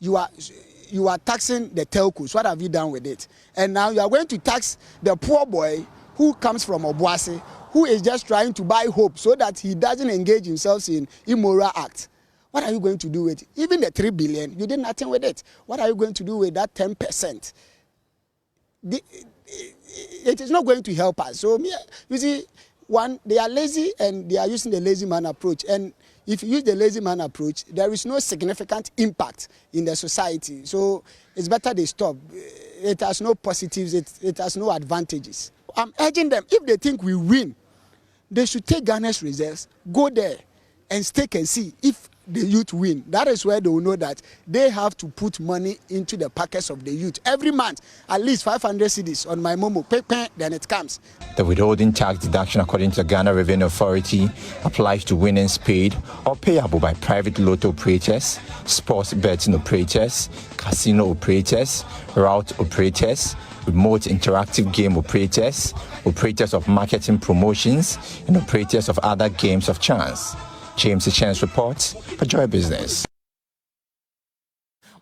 You are taxing the telcos. What have you done with it? And now you are going to tax the poor boy who comes from Obuasi, who is just trying to buy hope so that he doesn't engage himself in immoral acts. What are you going to do with it? Even the 3 billion, you did nothing with it. What are you going to do with that 10%? It is not going to help us. So, you see, one, they are lazy and they are using the lazy man approach. And if you use the lazy man approach, there is no significant impact in the society. So it's better they stop. It has no positives, it has no advantages. I'm urging them, if they think we win, they should take Ghana's reserves, go there and stake and see if the youth win. That is where they will know that they have to put money into the pockets of the youth. Every month, at least 500 cedis on my Momo, then it comes. The withholding tax deduction, according to the Ghana Revenue Authority, applies to winnings paid or payable by private lotto operators, sports betting operators, casino operators, route operators, remote interactive game operators, operators of marketing promotions, and operators of other games of chance. James Chance reports for Joy Business.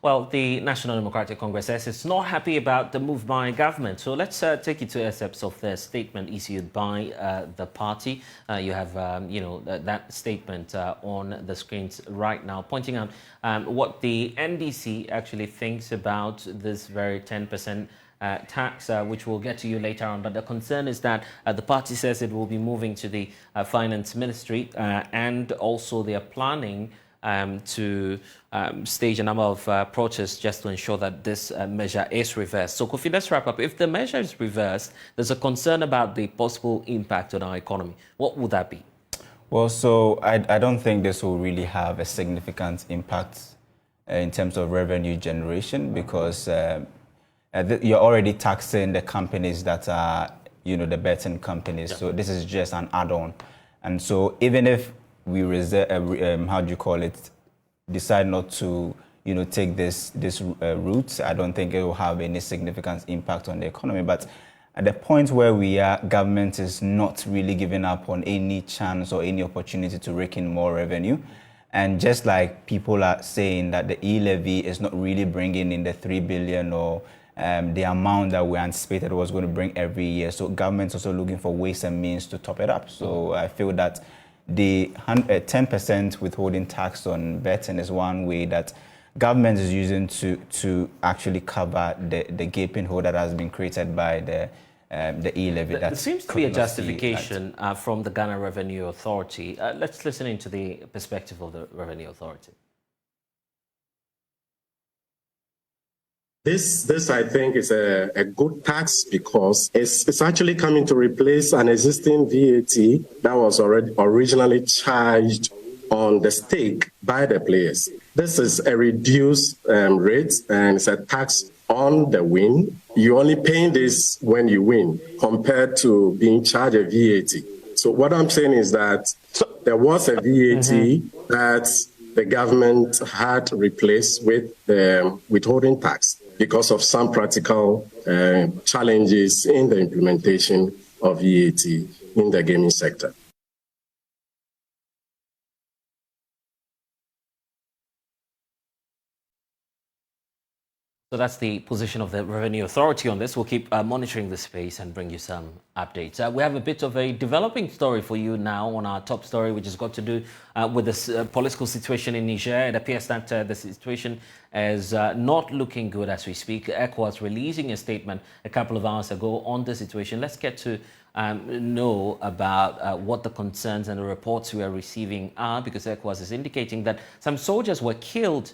Well, the National Democratic Congress says it's not happy about the move by government. So let's take you to excerpts of their statement issued by the party. You have, that statement on the screens right now, pointing out what the NDC actually thinks about this very 10% tax, which we'll get to you later on. But the concern is that the party says it will be moving to the Finance Ministry, and also they are planning to stage a number of protests just to ensure that this measure is reversed. So, Kofi, let's wrap up. If the measure is reversed, there's a concern about the possible impact on our economy. What would that be? Well, so I don't think this will really have a significant impact in terms of revenue generation, because you're already taxing the companies that are, the betting companies. Yeah. So this is just an add-on. And so even if we decide not to, take this route, I don't think it will have any significant impact on the economy. But at the point where we are, government is not really giving up on any chance or any opportunity to rake in more revenue. And just like people are saying that the e-levy is not really bringing in the 3 billion or the amount that we anticipated was going to bring every year. So government's also looking for ways and means to top it up. So I feel that the 10% withholding tax on betting is one way that government is using to actually cover the gaping hole that has been created by the e-levy. There seems to be a justification from the Ghana Revenue Authority. Let's listen into the perspective of the Revenue Authority. This I think is a good tax, because it's actually coming to replace an existing VAT that was already originally charged on the stake by the players. This is a reduced rate, and it's a tax on the win. You're only paying this when you win, compared to being charged a VAT. So what I'm saying is that there was a VAT that the government had replaced with the withholding tax, because of some practical challenges in the implementation of VAT in the gaming sector. So that's the position of the Revenue Authority on this. We'll keep monitoring the space and bring you some updates. We have a bit of a developing story for you now on our top story, which has got to do with the political situation in Niger. It appears that the situation is not looking good as we speak. ECOWAS releasing a statement a couple of hours ago on the situation. Let's get to know about what the concerns and the reports we are receiving are, because ECOWAS is indicating that some soldiers were killed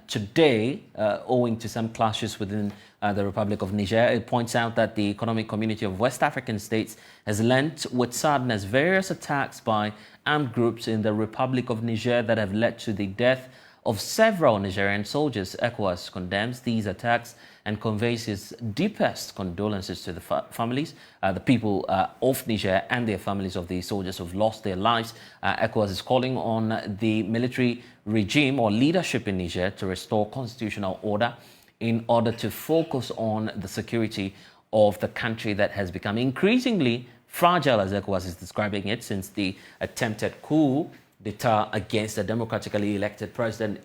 today, owing to some clashes within the Republic of Niger. It points out that the Economic Community of West African States has lent with sadness various attacks by armed groups in the Republic of Niger that have led to the death of several Nigerian soldiers. ECOWAS condemns these attacks and conveys its deepest condolences to the families, the people of Niger and their families of the soldiers who've lost their lives. ECOWAS is calling on the military regime or leadership in Niger to restore constitutional order in order to focus on the security of the country that has become increasingly fragile, as ECOWAS is describing it, since the attempted coup d'etat against the democratically elected President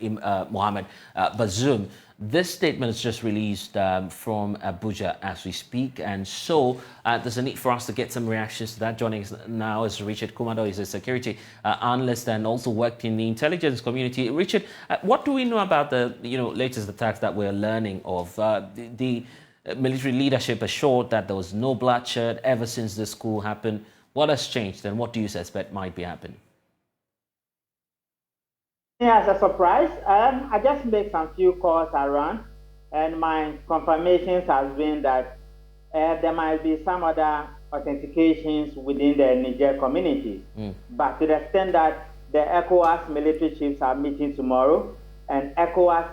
Mohamed Bazoum. This statement is just released from Abuja as we speak, and so there's a need for us to get some reactions to that. Joining us now is Richard Kumado. He's a security analyst and also worked in the intelligence community. Richard, what do we know about the latest attacks that we're learning of? The military leadership assured that there was no bloodshed ever since this coup happened. What has changed, and what do you suspect might be happening? As a surprise, I just made some few calls around, and my confirmations has been that there might be some other authentications within the Niger community. But to the extent that the ECOWAS military chiefs are meeting tomorrow, and ECOWAS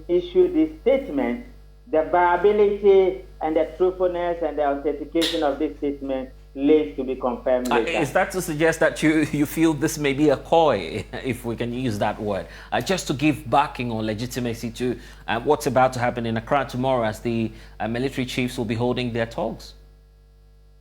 issue this statement, the variability and the truthfulness and the authentication of this statement lays to be confirmed later. Is that to suggest that you feel this may be a coy, if we can use that word, just to give backing or legitimacy to what's about to happen in Accra tomorrow as the military chiefs will be holding their talks?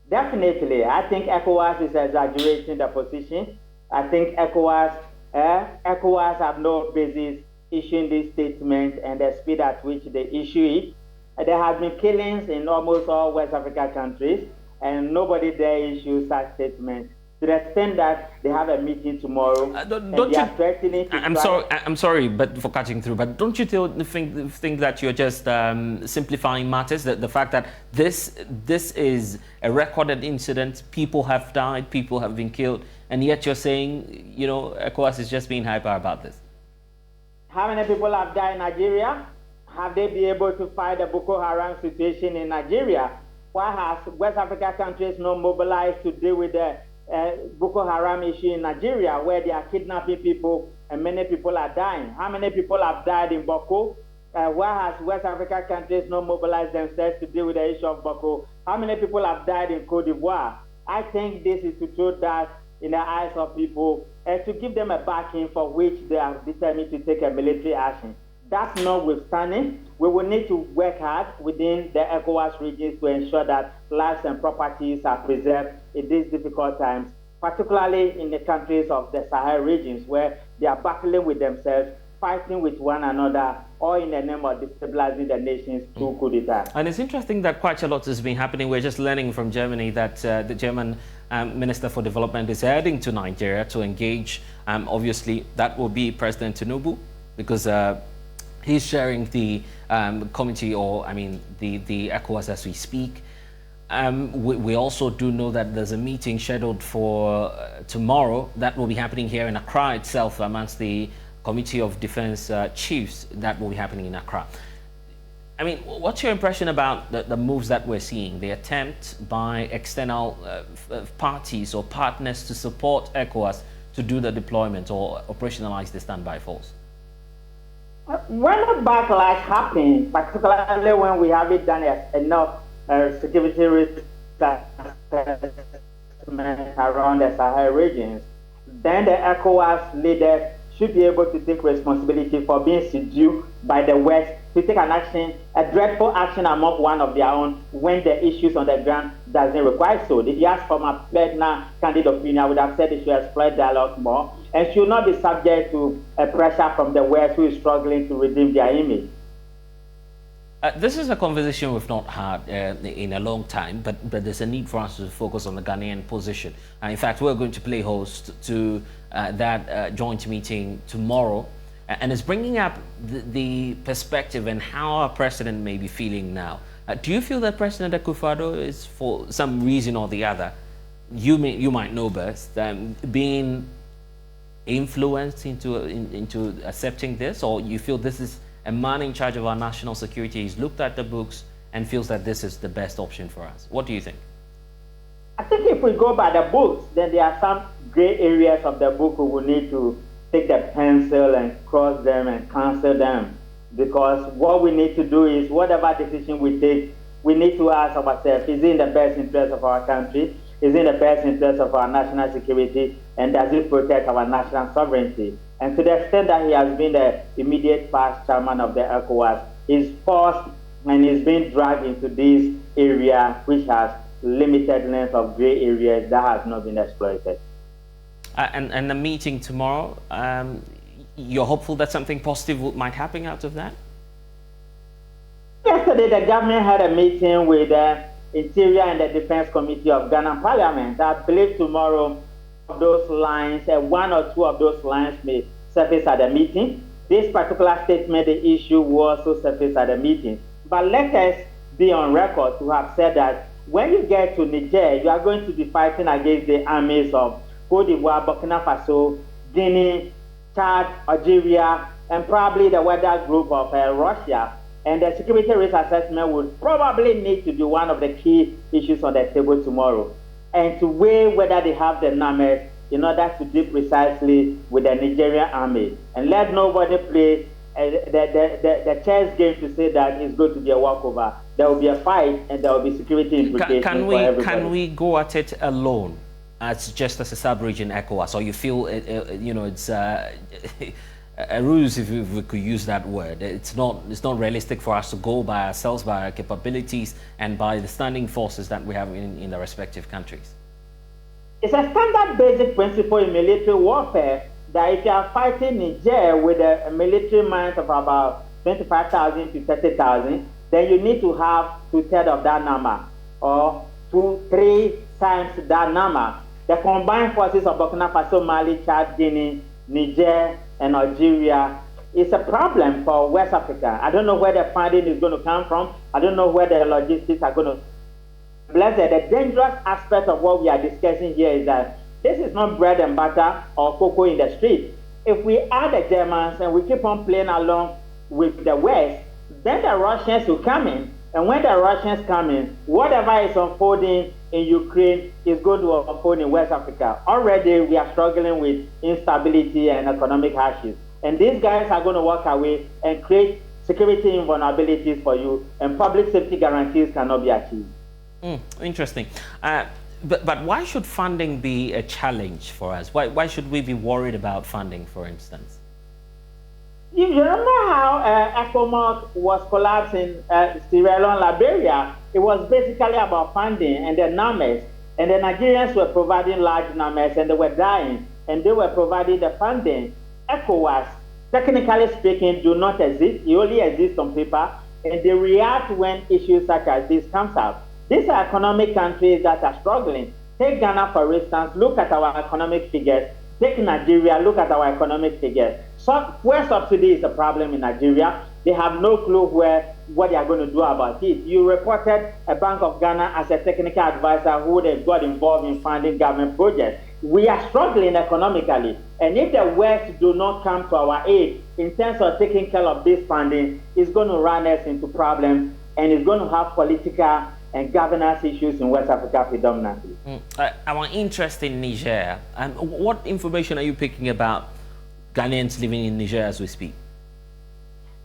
Definitely. I think ECOWAS is exaggerating the position. I think ECOWAS have no basis issuing this statement and the speed at which they issue it. There have been killings in almost all West Africa countries, and nobody there issues such statements. To the extent that they have a meeting tomorrow, I'm sorry, but for cutting through. But don't you think that you're just simplifying matters? That the fact that this is a recorded incident, people have died, people have been killed, and yet you're saying, ECOWAS is just being hyper about this. How many people have died in Nigeria? Have they been able to fight the Boko Haram situation in Nigeria? Why has West Africa countries not mobilized to deal with the Boko Haram issue in Nigeria, where they are kidnapping people and many people are dying? How many people have died in Boko? Why has West Africa countries not mobilized themselves to deal with the issue of Boko? How many people have died in Cote d'Ivoire? I think this is to throw that in the eyes of people and to give them a backing for which they are determined to take a military action. That's notwithstanding, we will need to work hard within the ECOWAS regions to ensure that lives and properties are preserved in these difficult times, particularly in the countries of the Sahel regions where they are battling with themselves, fighting with one another, all in the name of destabilizing the nations through coup d'etat. And it's interesting that quite a lot has been happening. We're just learning from Germany that the German Minister for Development is heading to Nigeria to engage. Obviously, that will be President Tinubu, because he's chairing the committee, or the ECOWAS as we speak. We also do know that there's a meeting scheduled for tomorrow that will be happening here in Accra itself amongst the Committee of Defense Chiefs that will be happening in Accra. What's your impression about the moves that we're seeing, the attempt by external parties or partners to support ECOWAS to do the deployment or operationalize the standby force? When a backlash happens, particularly when we haven't done enough security risk assessment around the Sahel regions, then the ECOWAS leaders should be able to take responsibility for being seduced by the West to take an action, a dreadful action among one of their own when the issues on the ground doesn't require so. If you ask for my now candid opinion, I would have said they should explore dialogue more and should not be subject to a pressure from the West who is struggling to redeem their image. This is a conversation we've not had in a long time, but there's a need for us to focus on the Ghanaian position. In fact, we're going to play host to that joint meeting tomorrow, and it's bringing up the perspective and how our president may be feeling now. Do you feel that President Akufo-Addo is, for some reason or the other, you might know best, being influenced into accepting this, or you feel this is a man in charge of our national security? He's looked at the books and feels that this is the best option for us? What do you think? I think if we go by the books, then there are some gray areas of the book we will need to take the pencil and cross them and cancel them. Because what we need to do is, whatever decision we take, we need to ask ourselves, is it in the best interest of our country? Is it in the best interest of our national security? And does it protect our national sovereignty? And to the extent that he has been the immediate past chairman of the ECOWAS, he's forced and he's been dragged into this area which has limited length of gray areas that has not been exploited. And the meeting tomorrow, you're hopeful that something positive might happen out of that? Yesterday, the government had a meeting with the Interior and the Defense Committee of Ghana Parliament. I believe tomorrow those lines, one or two of those lines may surface at the meeting. This particular statement, the issue will also surface at the meeting. But let us be on record to have said that when you get to Niger, you are going to be fighting against the armies of Côte d'Ivoire, Burkina Faso, Guinea, Chad, Algeria, and probably the weather group of Russia. And the security risk assessment would probably need to be one of the key issues on the table tomorrow. And to weigh whether they have the numbers in order to deal precisely with the Nigerian army. And let nobody play the chess game to say that it's going to be a walkover. There will be a fight and there will be security implications for everybody. Can we go at it alone as just as a sub-region ECOWAS? Or you feel, it's a ruse, if we could use that word? It's not realistic for us to go by ourselves, by our capabilities, and by the standing forces that we have in the respective countries. It's a standard basic principle in military warfare that if you are fighting Niger with a military might of about 25,000 to 30,000, then you need to have 2/3 of that number, or 2-3 times that number. The combined forces of Burkina Faso, Mali, Chad, Guinea, Niger, and Algeria is a problem for West Africa. I don't know where the funding is going to come from. I don't know where the logistics are going to. Blessed, the dangerous aspect of what we are discussing here is that this is not bread and butter or cocoa in the street. If we are the Germans and we keep on playing along with the West, then the Russians will come in. And when the Russians come in, whatever is unfolding in Ukraine is going to unfold in West Africa. Already we are struggling with instability and economic hardships. And these guys are going to walk away and create security vulnerabilities for you, and public safety guarantees cannot be achieved. Interesting. But why should funding be a challenge for us? Why should we be worried about funding, for instance? You remember how ECOMOG was collapsed in Sierra Leone, Liberia? It was basically about funding and the numbers. And the Nigerians were providing large numbers and they were dying. And they were providing the funding. ECOWAS, technically speaking, do not exist. It only exists on paper. And they react when issues such as this comes up. These are economic countries that are struggling. Take Ghana, for instance. Look at our economic figures. Take Nigeria. Look at our economic figures. Fuel subsidy is a problem in Nigeria. They have no clue what they are going to do about it. You reported a Bank of Ghana as a technical advisor who they got involved in funding government projects. We are struggling economically. And if the West do not come to our aid in terms of taking care of this funding, it's going to run us into problems, and it's going to have political and governance issues in West Africa predominantly. Our interest in Niger, what information are you picking about Ghanaians living in Niger as we speak?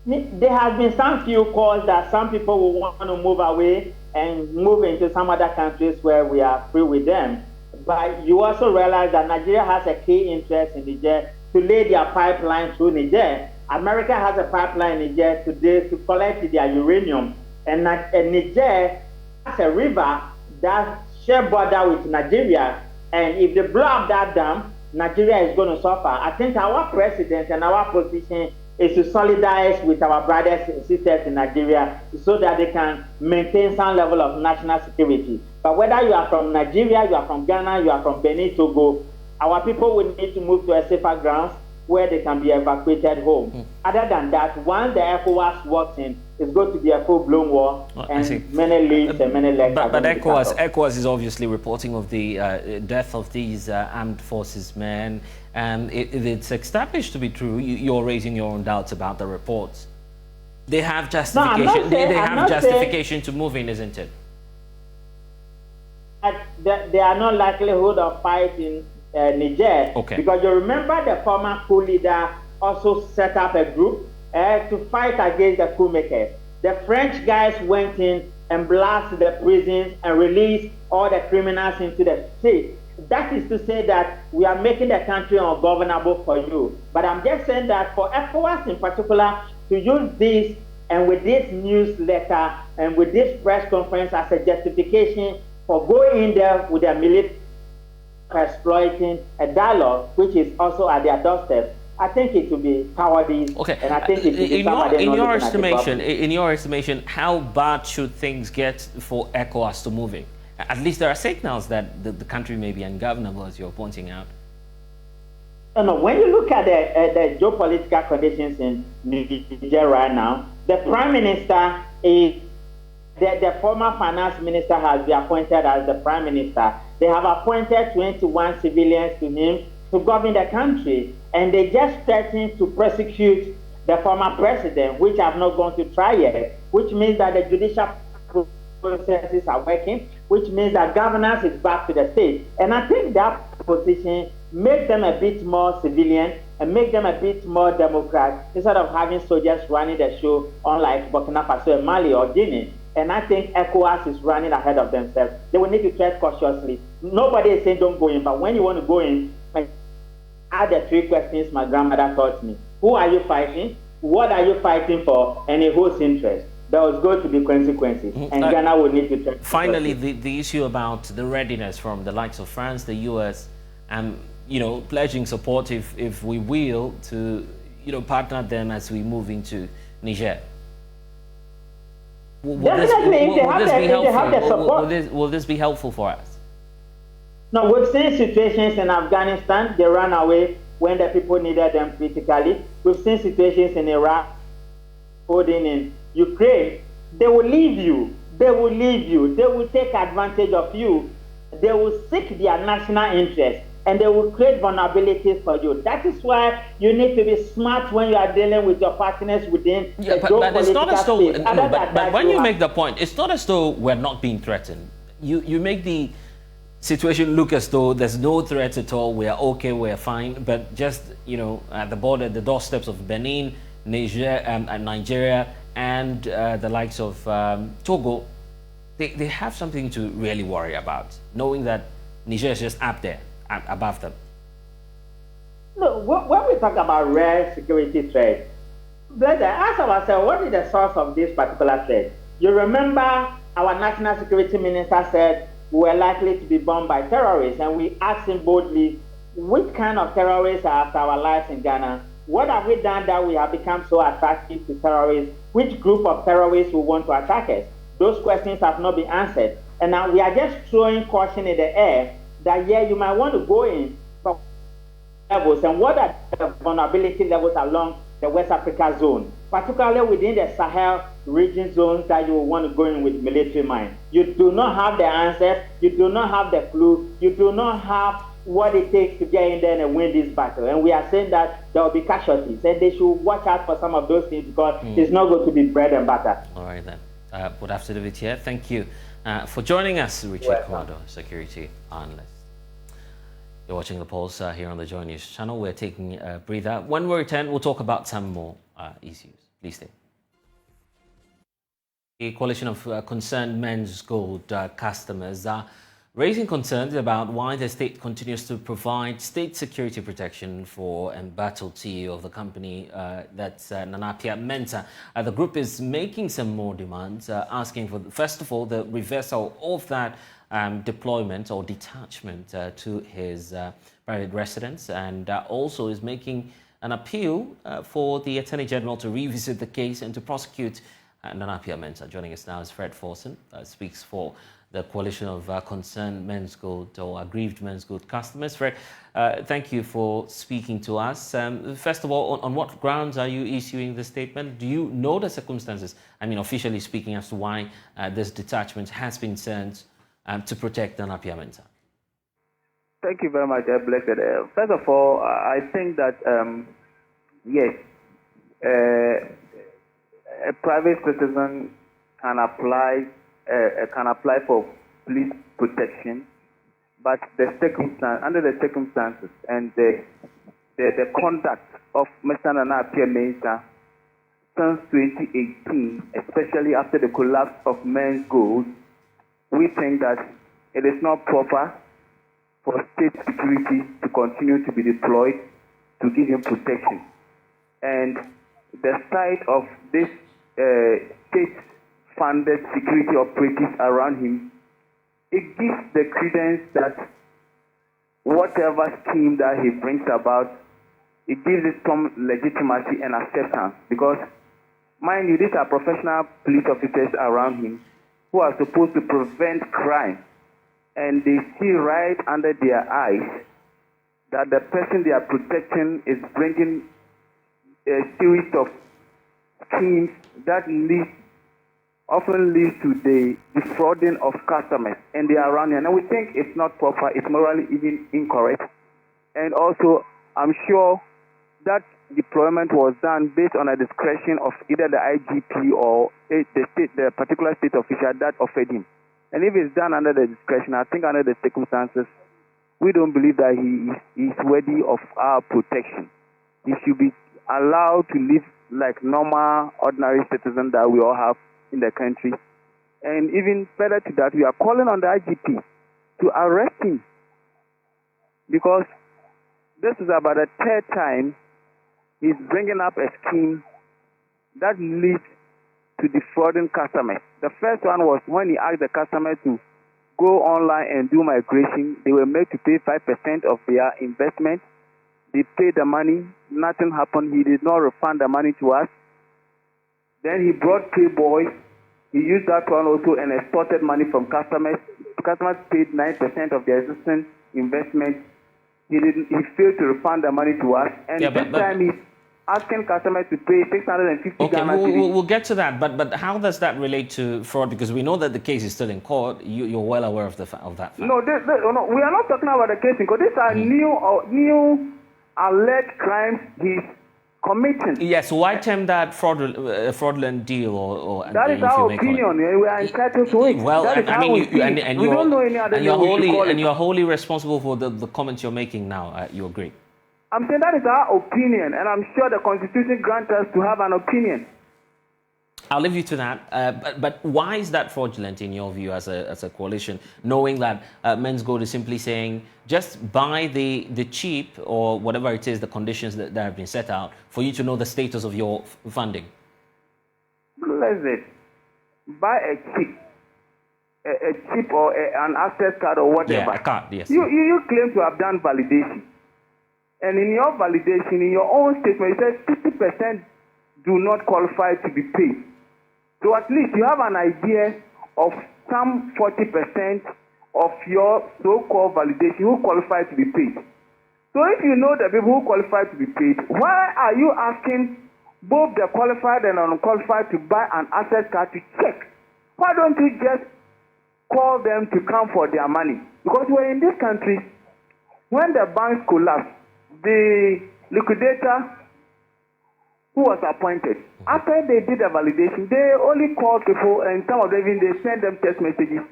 There has been some few calls that some people will want to move away and move into some other countries where we are free with them. But you also realize that Nigeria has a key interest in Niger to lay their pipeline through Niger. America has a pipeline in Niger today to collect their uranium. And Niger has a river that share border with Nigeria. And if they blow up that dam, Nigeria is going to suffer. I think our president and our position is to solidarize with our brothers and sisters in Nigeria so that they can maintain some level of national security. But whether you are from Nigeria, you are from Ghana, you are from Benin, Togo, our people will need to move to a safer grounds where they can be evacuated home. Other than that, once the ECOWAS walks in, it's going to be a full-blown war, and many lives and many legs. But ECOWAS is obviously reporting of the death of these armed forces men, and it's established to be true. You're raising your own doubts about the reports. They have justification. They have justification to move in, isn't it? There are no likelihood of fight in Niger, because you remember the former coup leader also set up a group to fight against the coup makers. The French guys went in and blasted the prisons and released all the criminals into the state. That is to say that we are making the country ungovernable for you. But I'm just saying that for ECOWAS in particular to use this and with this newsletter and with this press conference as a justification for going in there with their military exploiting a dialogue which is also at their doorstep, I think it will be cowardice. And I think it will be in your estimation, how bad should things get for ECOWAS to move in? At least there are signals that the country may be ungovernable, as you're pointing out. No, when you look at the geopolitical conditions in Niger right now, the prime minister is the former finance minister has been appointed as the prime minister. They have appointed 21 civilians to him to govern the country, and they just threatened to prosecute the former president, which have not gone to trial yet, which means that the judicial processes are working, which means that governance is back to the state. And I think that position makes them a bit more civilian and make them a bit more democrat instead of having soldiers running the show, unlike Burkina Faso, Mali, or Guinea. And I think ECOWAS is running ahead of themselves. They will need to tread cautiously. Nobody is saying don't go in, but when you want to go in, add the 3 questions my grandmother taught me. Who are you fighting? What are you fighting for? And in whose interest? There was going to be consequences, and Ghana would need to tread. Finally, the issue about the readiness from the likes of France, the US, and pledging support if we will to partner them as we move into Niger. Will this be helpful for us? No, we've seen situations in Afghanistan, they ran away when the people needed them critically. We've seen situations in Iraq, holding in Ukraine. They will leave you. They will leave you. They will take advantage of you. They will seek their national interest, and they will create vulnerabilities for you. That is why you need to be smart when you are dealing with your partners within the but it's not as though, but when you make the point, it's not as though we're not being threatened. You make the situation look as though there's no threat at all. We're okay, we're fine. But just, at the border, the doorsteps of Benin, Niger, and Nigeria, and the likes of Togo, they have something to really worry about, knowing that Niger is just up there, above them. No, when we talk about rare security threats, let's ask ourselves, what is the source of this particular threat? You remember our national security minister said we were likely to be bombed by terrorists, and we asked him boldly, which kind of terrorists are after our lives in Ghana? What have we done that we have become so attractive to terrorists? Which group of terrorists will want to attack us? Those questions have not been answered. And now we are just throwing caution in the air that, yeah, you might want to go in from levels. And what are the vulnerability levels along the West Africa zone, particularly within the Sahel region zones that you will want to go in with military mind? You do not have the answers. You do not have the clue. You do not have what it takes to get in there and win this battle. And we are saying that there will be casualties, and they should watch out for some of those things because it's not going to be bread and butter. All right, then. We'll have to leave it here. Thank you for joining us, Richard Commando, security analyst. You're watching The Pulse here on the Joy News channel. We're taking a breather. When we return, we'll talk about some more issues. Please stay. The coalition of concerned Menzgold customers are raising concerns about why the state continues to provide state security protection for embattled CEO of the company, that's Nanapia Menta. The group is making some more demands, asking for, first of all, the reversal of that deployment or detachment to his private residence, and also is making an appeal for the Attorney General to revisit the case and to prosecute Nana Mensah. Joining us now is Fred Forson, speaks for the coalition of concerned Menzgold or aggrieved Menzgold customers. Fred, thank you for speaking to us. First of all, on what grounds are you issuing this statement? Do you know the circumstances, I mean, officially speaking, as to why this detachment has been sent to protect Nana Mensah? Thank you very much, Blessed. First of all, I think that, yes, a private citizen can apply for police protection, but under the circumstances and the conduct of Mr. Nana Mensah since 2018, especially after the collapse of Menzgold, we think that it is not proper for state security to continue to be deployed to give him protection. And the sight of this state-funded security operatives around him, it gives the credence that whatever scheme that he brings about, it gives it some legitimacy and acceptance. Because, mind you, these are professional police officers around him who are supposed to prevent crime. And they see right under their eyes that the person they are protecting is bringing a series of schemes that often lead to the defrauding of customers, and they are around here. And we think it's not proper, it's morally even incorrect. And also, I'm sure that deployment was done based on a discretion of either the IGP or the particular state official that offered him. And if it's done under the discretion, I think under the circumstances, we don't believe that he is worthy of our protection. He should be allowed to live like normal, ordinary citizens that we all have in the country. And even further to that, we are calling on the IGP to arrest him, because this is about the third time he's bringing up a scheme that leads to defrauding customers. The first one was when he asked the customer to go online and do migration. They were made to pay 5% of their investment. They paid the money. Nothing happened. He did not refund the money to us. Then he brought Payboy. He used that one also and extorted money from customers. Customers paid 9% of their existing investment. He failed to refund the money to us. And this time he's asking customers to pay 650 Ghana cedis. We'll get to that, but how does that relate to fraud? Because we know that the case is still in court. You're well aware of that fact. No, no, we are not talking about the case in court. These are new alleged crimes he's committing. Yes, why term that fraudulent deal? Or that is our opinion. We are entitled to it. Well, that is I mean, we don't know any other name. And you're wholly responsible for the comments you're making now. You agree? I'm saying that is our opinion, and I'm sure the Constitution grants us to have an opinion. I'll leave you to that. But why is that fraudulent in your view as a coalition, knowing that Menzgold is simply saying just buy the cheap or whatever it is, the conditions that have been set out for you to know the status of your funding? Blessed. Buy a chip or an access card or whatever. Yeah, a card, yes. You claim to have done validation. And in your validation, in your own statement, it says 50% do not qualify to be paid. So at least you have an idea of some 40% of your so-called validation who qualify to be paid. So if you know the people who qualify to be paid, why are you asking both the qualified and unqualified to buy an asset card to check? Why don't you just call them to come for their money? Because we're in this country, when the banks collapsed, the liquidator who was appointed, after they did the validation, they only called people, and some of them even they sent them text messages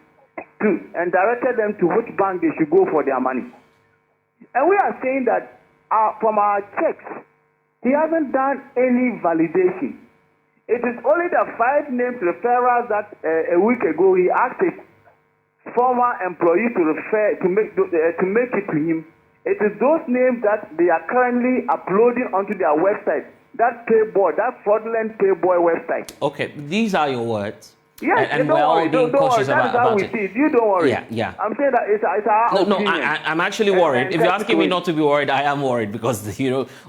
too, and directed them to which bank they should go for their money. And we are saying that from our checks, he hasn't done any validation. It is only the 5 names referrals that a week ago he asked his former employees to make it to him. It is those names that they are currently uploading onto their website. That Payboy, that fraudulent Payboy website. Okay, these are your words. Yes, and don't we're all worry, being don't cautious worry. That is how about we it. see it. You don't worry. Yeah. I'm saying that it's our No, opinion. I'm actually worried. And If you're that's asking me the way. not to be worried, I am worried because,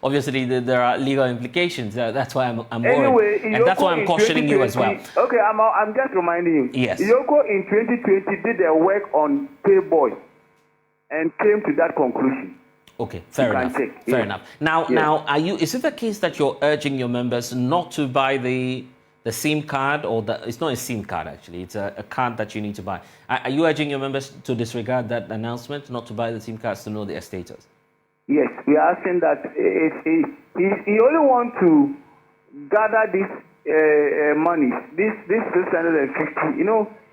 obviously there are legal implications. That's why I'm worried. Anyway, And that's why I'm cautioning you as well. Okay, I'm just reminding you. Yes. Yoko in 2020 did their work on Payboy and came to that conclusion. Okay, fair enough. Fair enough. Now, is it the case that you're urging your members not to buy the SIM card, or it's not a SIM card actually, it's a card that you need to buy? Are you urging your members to disregard that announcement, not to buy the SIM cards to know their status? Yes, we are asking that he only want to gather this money, this 650.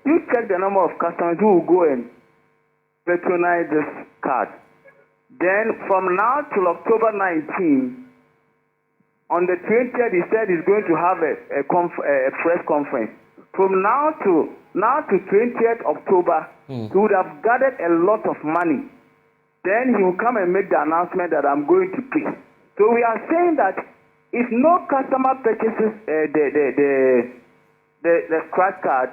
You check the number of customers who will go and patronize this card. Then from now till October 19, on the 20th, he said he's going to have a press conference. From now to 20th October, he would have gathered a lot of money. Then he will come and make the announcement that I'm going to pay. So we are saying that if no customer purchases the scratch card,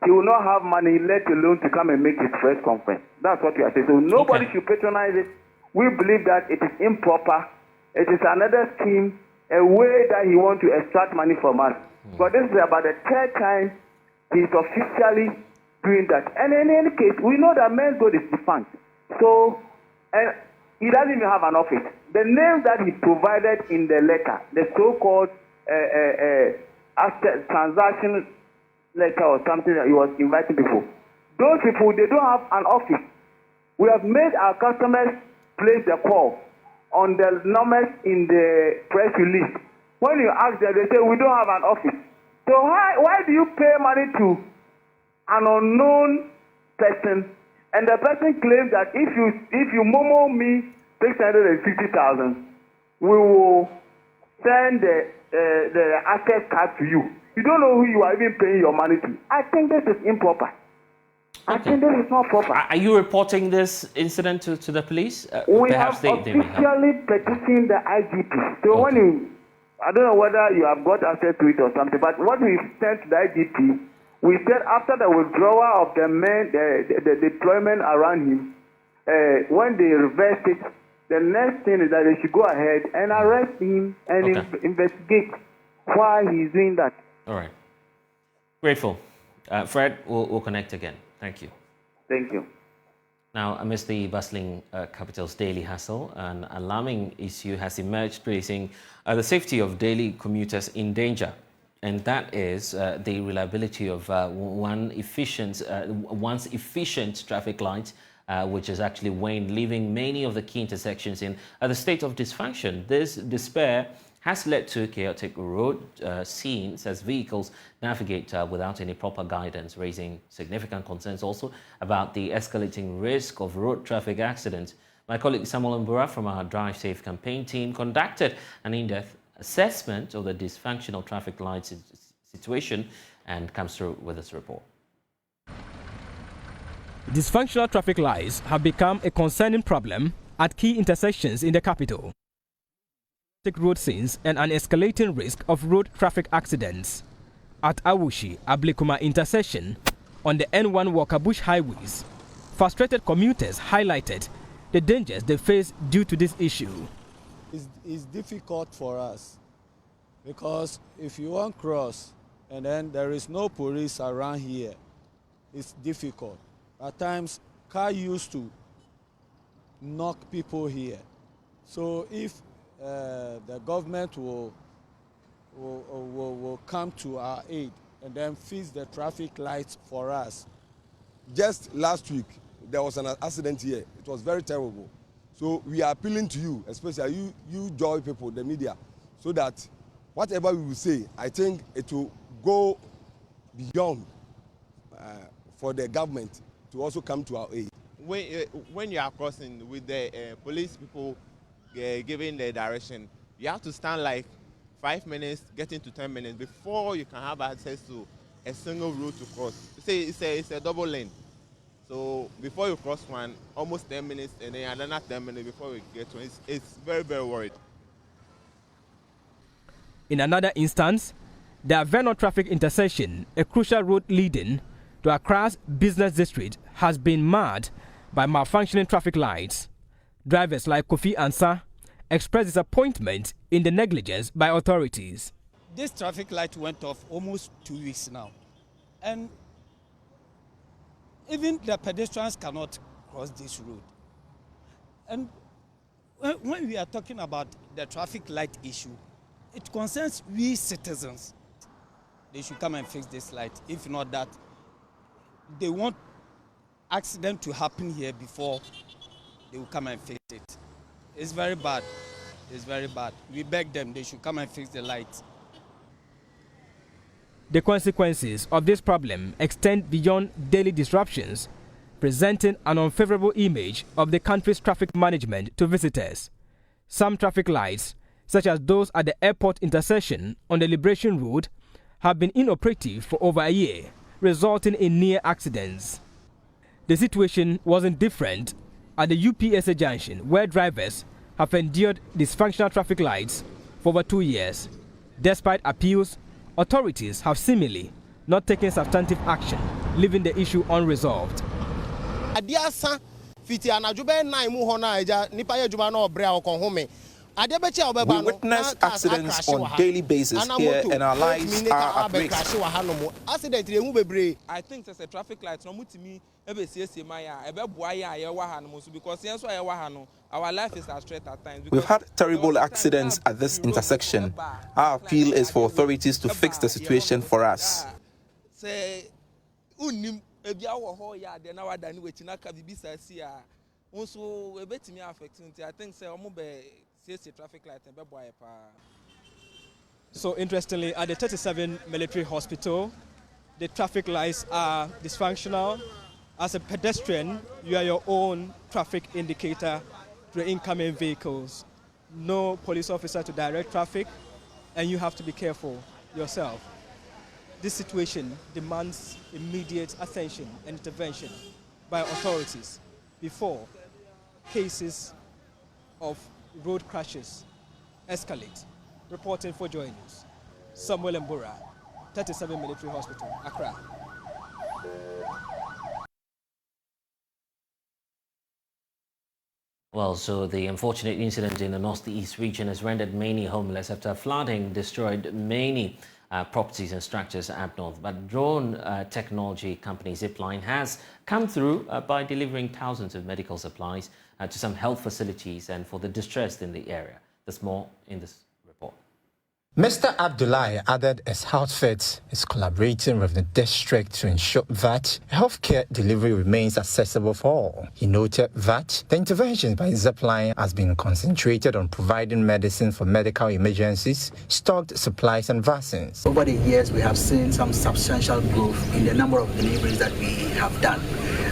he will not have money, let alone to come and make his press conference. That's what we are saying. So nobody should patronize it. We believe that it is improper. It is another scheme, a way that he wants to extract money from us. But this is about the third time he's officially doing that. And in any case, we know that Menzgold is defunct. So, and he doesn't even have an office. The name that he provided in the letter, the so-called transaction letter or something that he was inviting people, those people, they don't have an office. We have made our customers place the call on the numbers in the press release. When you ask them, they say, we don't have an office. So why do you pay money to an unknown person, and the person claims that if you momo me 650,000, we will send the access card to you. You don't know who you are even paying your money to. I think this is improper. I think this is not proper. Are you reporting this incident to the police? We have officially petitioned the IGP. So when you, I don't know whether you have got access to it or something, but what we sent to the IGP, we said after the withdrawal of the men, the deployment around him, when they reversed it, the next thing is that they should go ahead and arrest him and investigate why he's doing that. All right. Grateful. Fred, we'll connect again. Thank you. Thank you. Now, amidst the bustling capital's daily hustle, an alarming issue has emerged, placing the safety of daily commuters in danger. And that is the reliability of once efficient traffic lights, which has actually waned, leaving many of the key intersections in the state of dysfunction. This despair has led to chaotic road scenes as vehicles navigate without any proper guidance, raising significant concerns also about the escalating risk of road traffic accidents. My colleague Samuel Mbura from our Drive Safe campaign team conducted an in-depth assessment of the dysfunctional traffic lights situation and comes through with this report. Dysfunctional traffic lights have become a concerning problem at key intersections in the capital. Road scenes and an escalating risk of road traffic accidents. At Awushi Ablikuma intersection on the N1 Walker-Bush highways, frustrated commuters highlighted the dangers they face due to this issue. It's difficult for us because if you want to cross and then there is no police around here, it's difficult. At times, car used to knock people here. So if the government will come to our aid and then fix the traffic lights for us. Just last week, there was an accident here. It was very terrible. So we are appealing to you, especially you Joy people, the media, so that whatever we will say, I think it will go beyond for the government to also come to our aid. When you are crossing with the police people giving the direction, you have to stand like 5 minutes, getting to 10 minutes before you can have access to a single road to cross. Say it's a double lane. So before you cross one, almost 10 minutes, and then another 10 minutes before we get to it. It's very, very worried. In another instance, The Aveno traffic intersection, a crucial road leading to Accra's business district, has been marred by malfunctioning traffic lights. Drivers like Kofi Ansah expressed disappointment in the negligence by authorities. This traffic light went off almost 2 weeks now, and even the pedestrians cannot cross this road. And when we are talking about the traffic light issue, it concerns we citizens. They should come and fix this light. If not that, they want accident to happen here before they will come and fix it. It's very bad. It's very bad. We beg them, they should come and fix the lights. The consequences of this problem extend beyond daily disruptions, presenting an unfavorable image of the country's traffic management to visitors. Some traffic lights, such as those at the airport intersection on the Liberation Road, have been inoperative for over a year, resulting in near accidents. The situation wasn't different at the UPSA junction, where drivers have endured dysfunctional traffic lights for over 2 years. Despite appeals, authorities have seemingly not taken substantive action, leaving the issue unresolved. We witness accidents on a daily basis here, and our lives are at risk. I think there's a traffic light. Our life is at strait at times. We've had terrible accidents at this intersection. Our appeal is for authorities to fix the situation for us. I think traffic light. So interestingly, at the 37 military hospital, the traffic lights are dysfunctional. As a pedestrian, you are your own traffic indicator to the incoming vehicles. No police officer to direct traffic, and you have to be careful yourself. This situation demands immediate attention and intervention by authorities before cases of road crashes escalate. Reporting for Joy News, Samuel Mbura, 37 Military Hospital, Accra. Well, so the unfortunate incident in the northeast region has rendered many homeless after flooding destroyed many properties and structures up north. But drone technology company Zipline has come through by delivering thousands of medical supplies to some health facilities and for the distressed in the area. There's more in this report. Mr. Abdullahi added his outfit is collaborating with the district to ensure that healthcare delivery remains accessible for all. He noted that the intervention by Zipline has been concentrated on providing medicine for medical emergencies, stocked supplies and vaccines. Over the years, we have seen some substantial growth in the number of deliveries that we have done.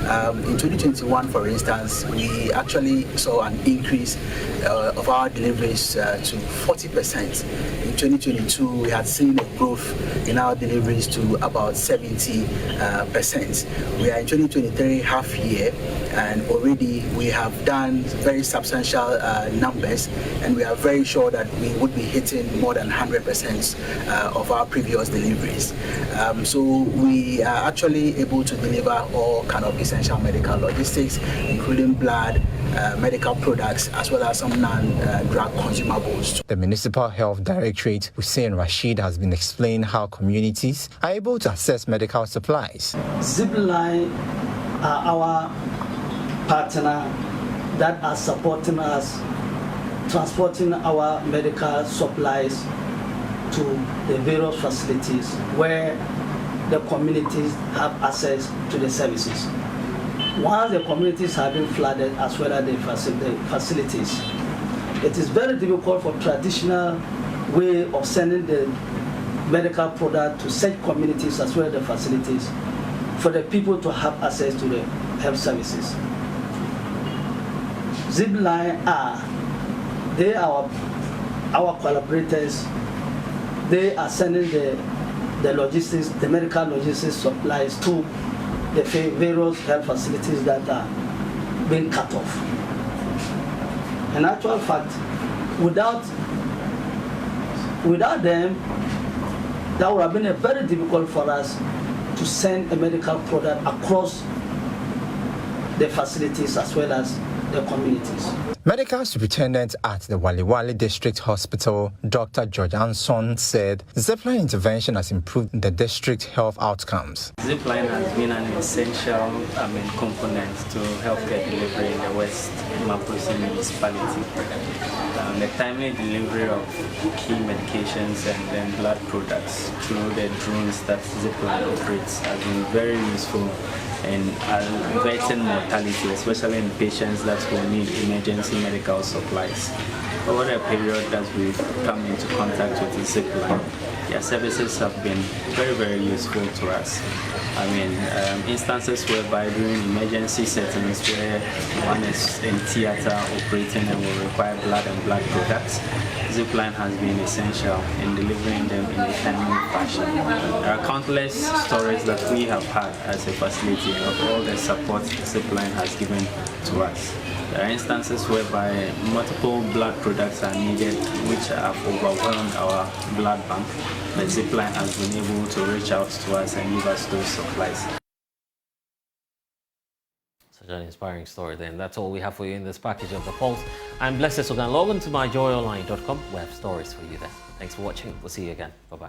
In 2021, for instance, we actually saw an increase of our deliveries to 40%. In 2022, we had seen a growth in our deliveries to about 70%. We are in 2023 half year, and already we have done very substantial numbers, and we are very sure that we would be hitting more than 100% of our previous deliveries. So we are actually able to deliver all kind of essential medical logistics, including blood, medical products, as well as some non-drug consumables. The Municipal Health Directorate, Hussein Rashid, has been explaining how communities are able to access medical supplies. Zipline are our partner that are supporting us, transporting our medical supplies to the various facilities where the communities have access to the services. Once the communities have been flooded, as well as the facilities, it is very difficult for traditional way of sending the medical product to such communities as well as the facilities for the people to have access to the health services. Zipline they are our collaborators. They are sending the logistics, the medical logistics supplies to the various health facilities that are being cut off. In actual fact, without them, that would have been very difficult for us to send a medical product across the facilities as well as the communities. Medical Superintendent at the Waliwali District Hospital, Dr. George Anson, said zipline intervention has improved the district health outcomes. Zipline has been an essential component to healthcare delivery in the West Maputo municipality. The timely delivery of key medications and then blood products through the drones that Zipline operates has been very useful in averting mortality, especially in patients that will need emergency medical supplies. Over the period that we've come into contact with the Zipline, their services have been very, very useful to us. Instances whereby during emergency settings where one is in theater operating and will require blood and blood products, Zipline has been essential in delivering them in a timely fashion. There are countless stories that we have had as a facility of all the support Zipline has given to us. There are instances whereby multiple blood products are needed which have overwhelmed our blood bank, but Zipline has been able to reach out to us and give us those supplies. Such an inspiring story then. That's all we have for you in this package of The Pulse. I'm Blessed Sogan. Log on to myjoyonline.com. We have stories for you there. Thanks for watching. We'll see you again. Bye-bye.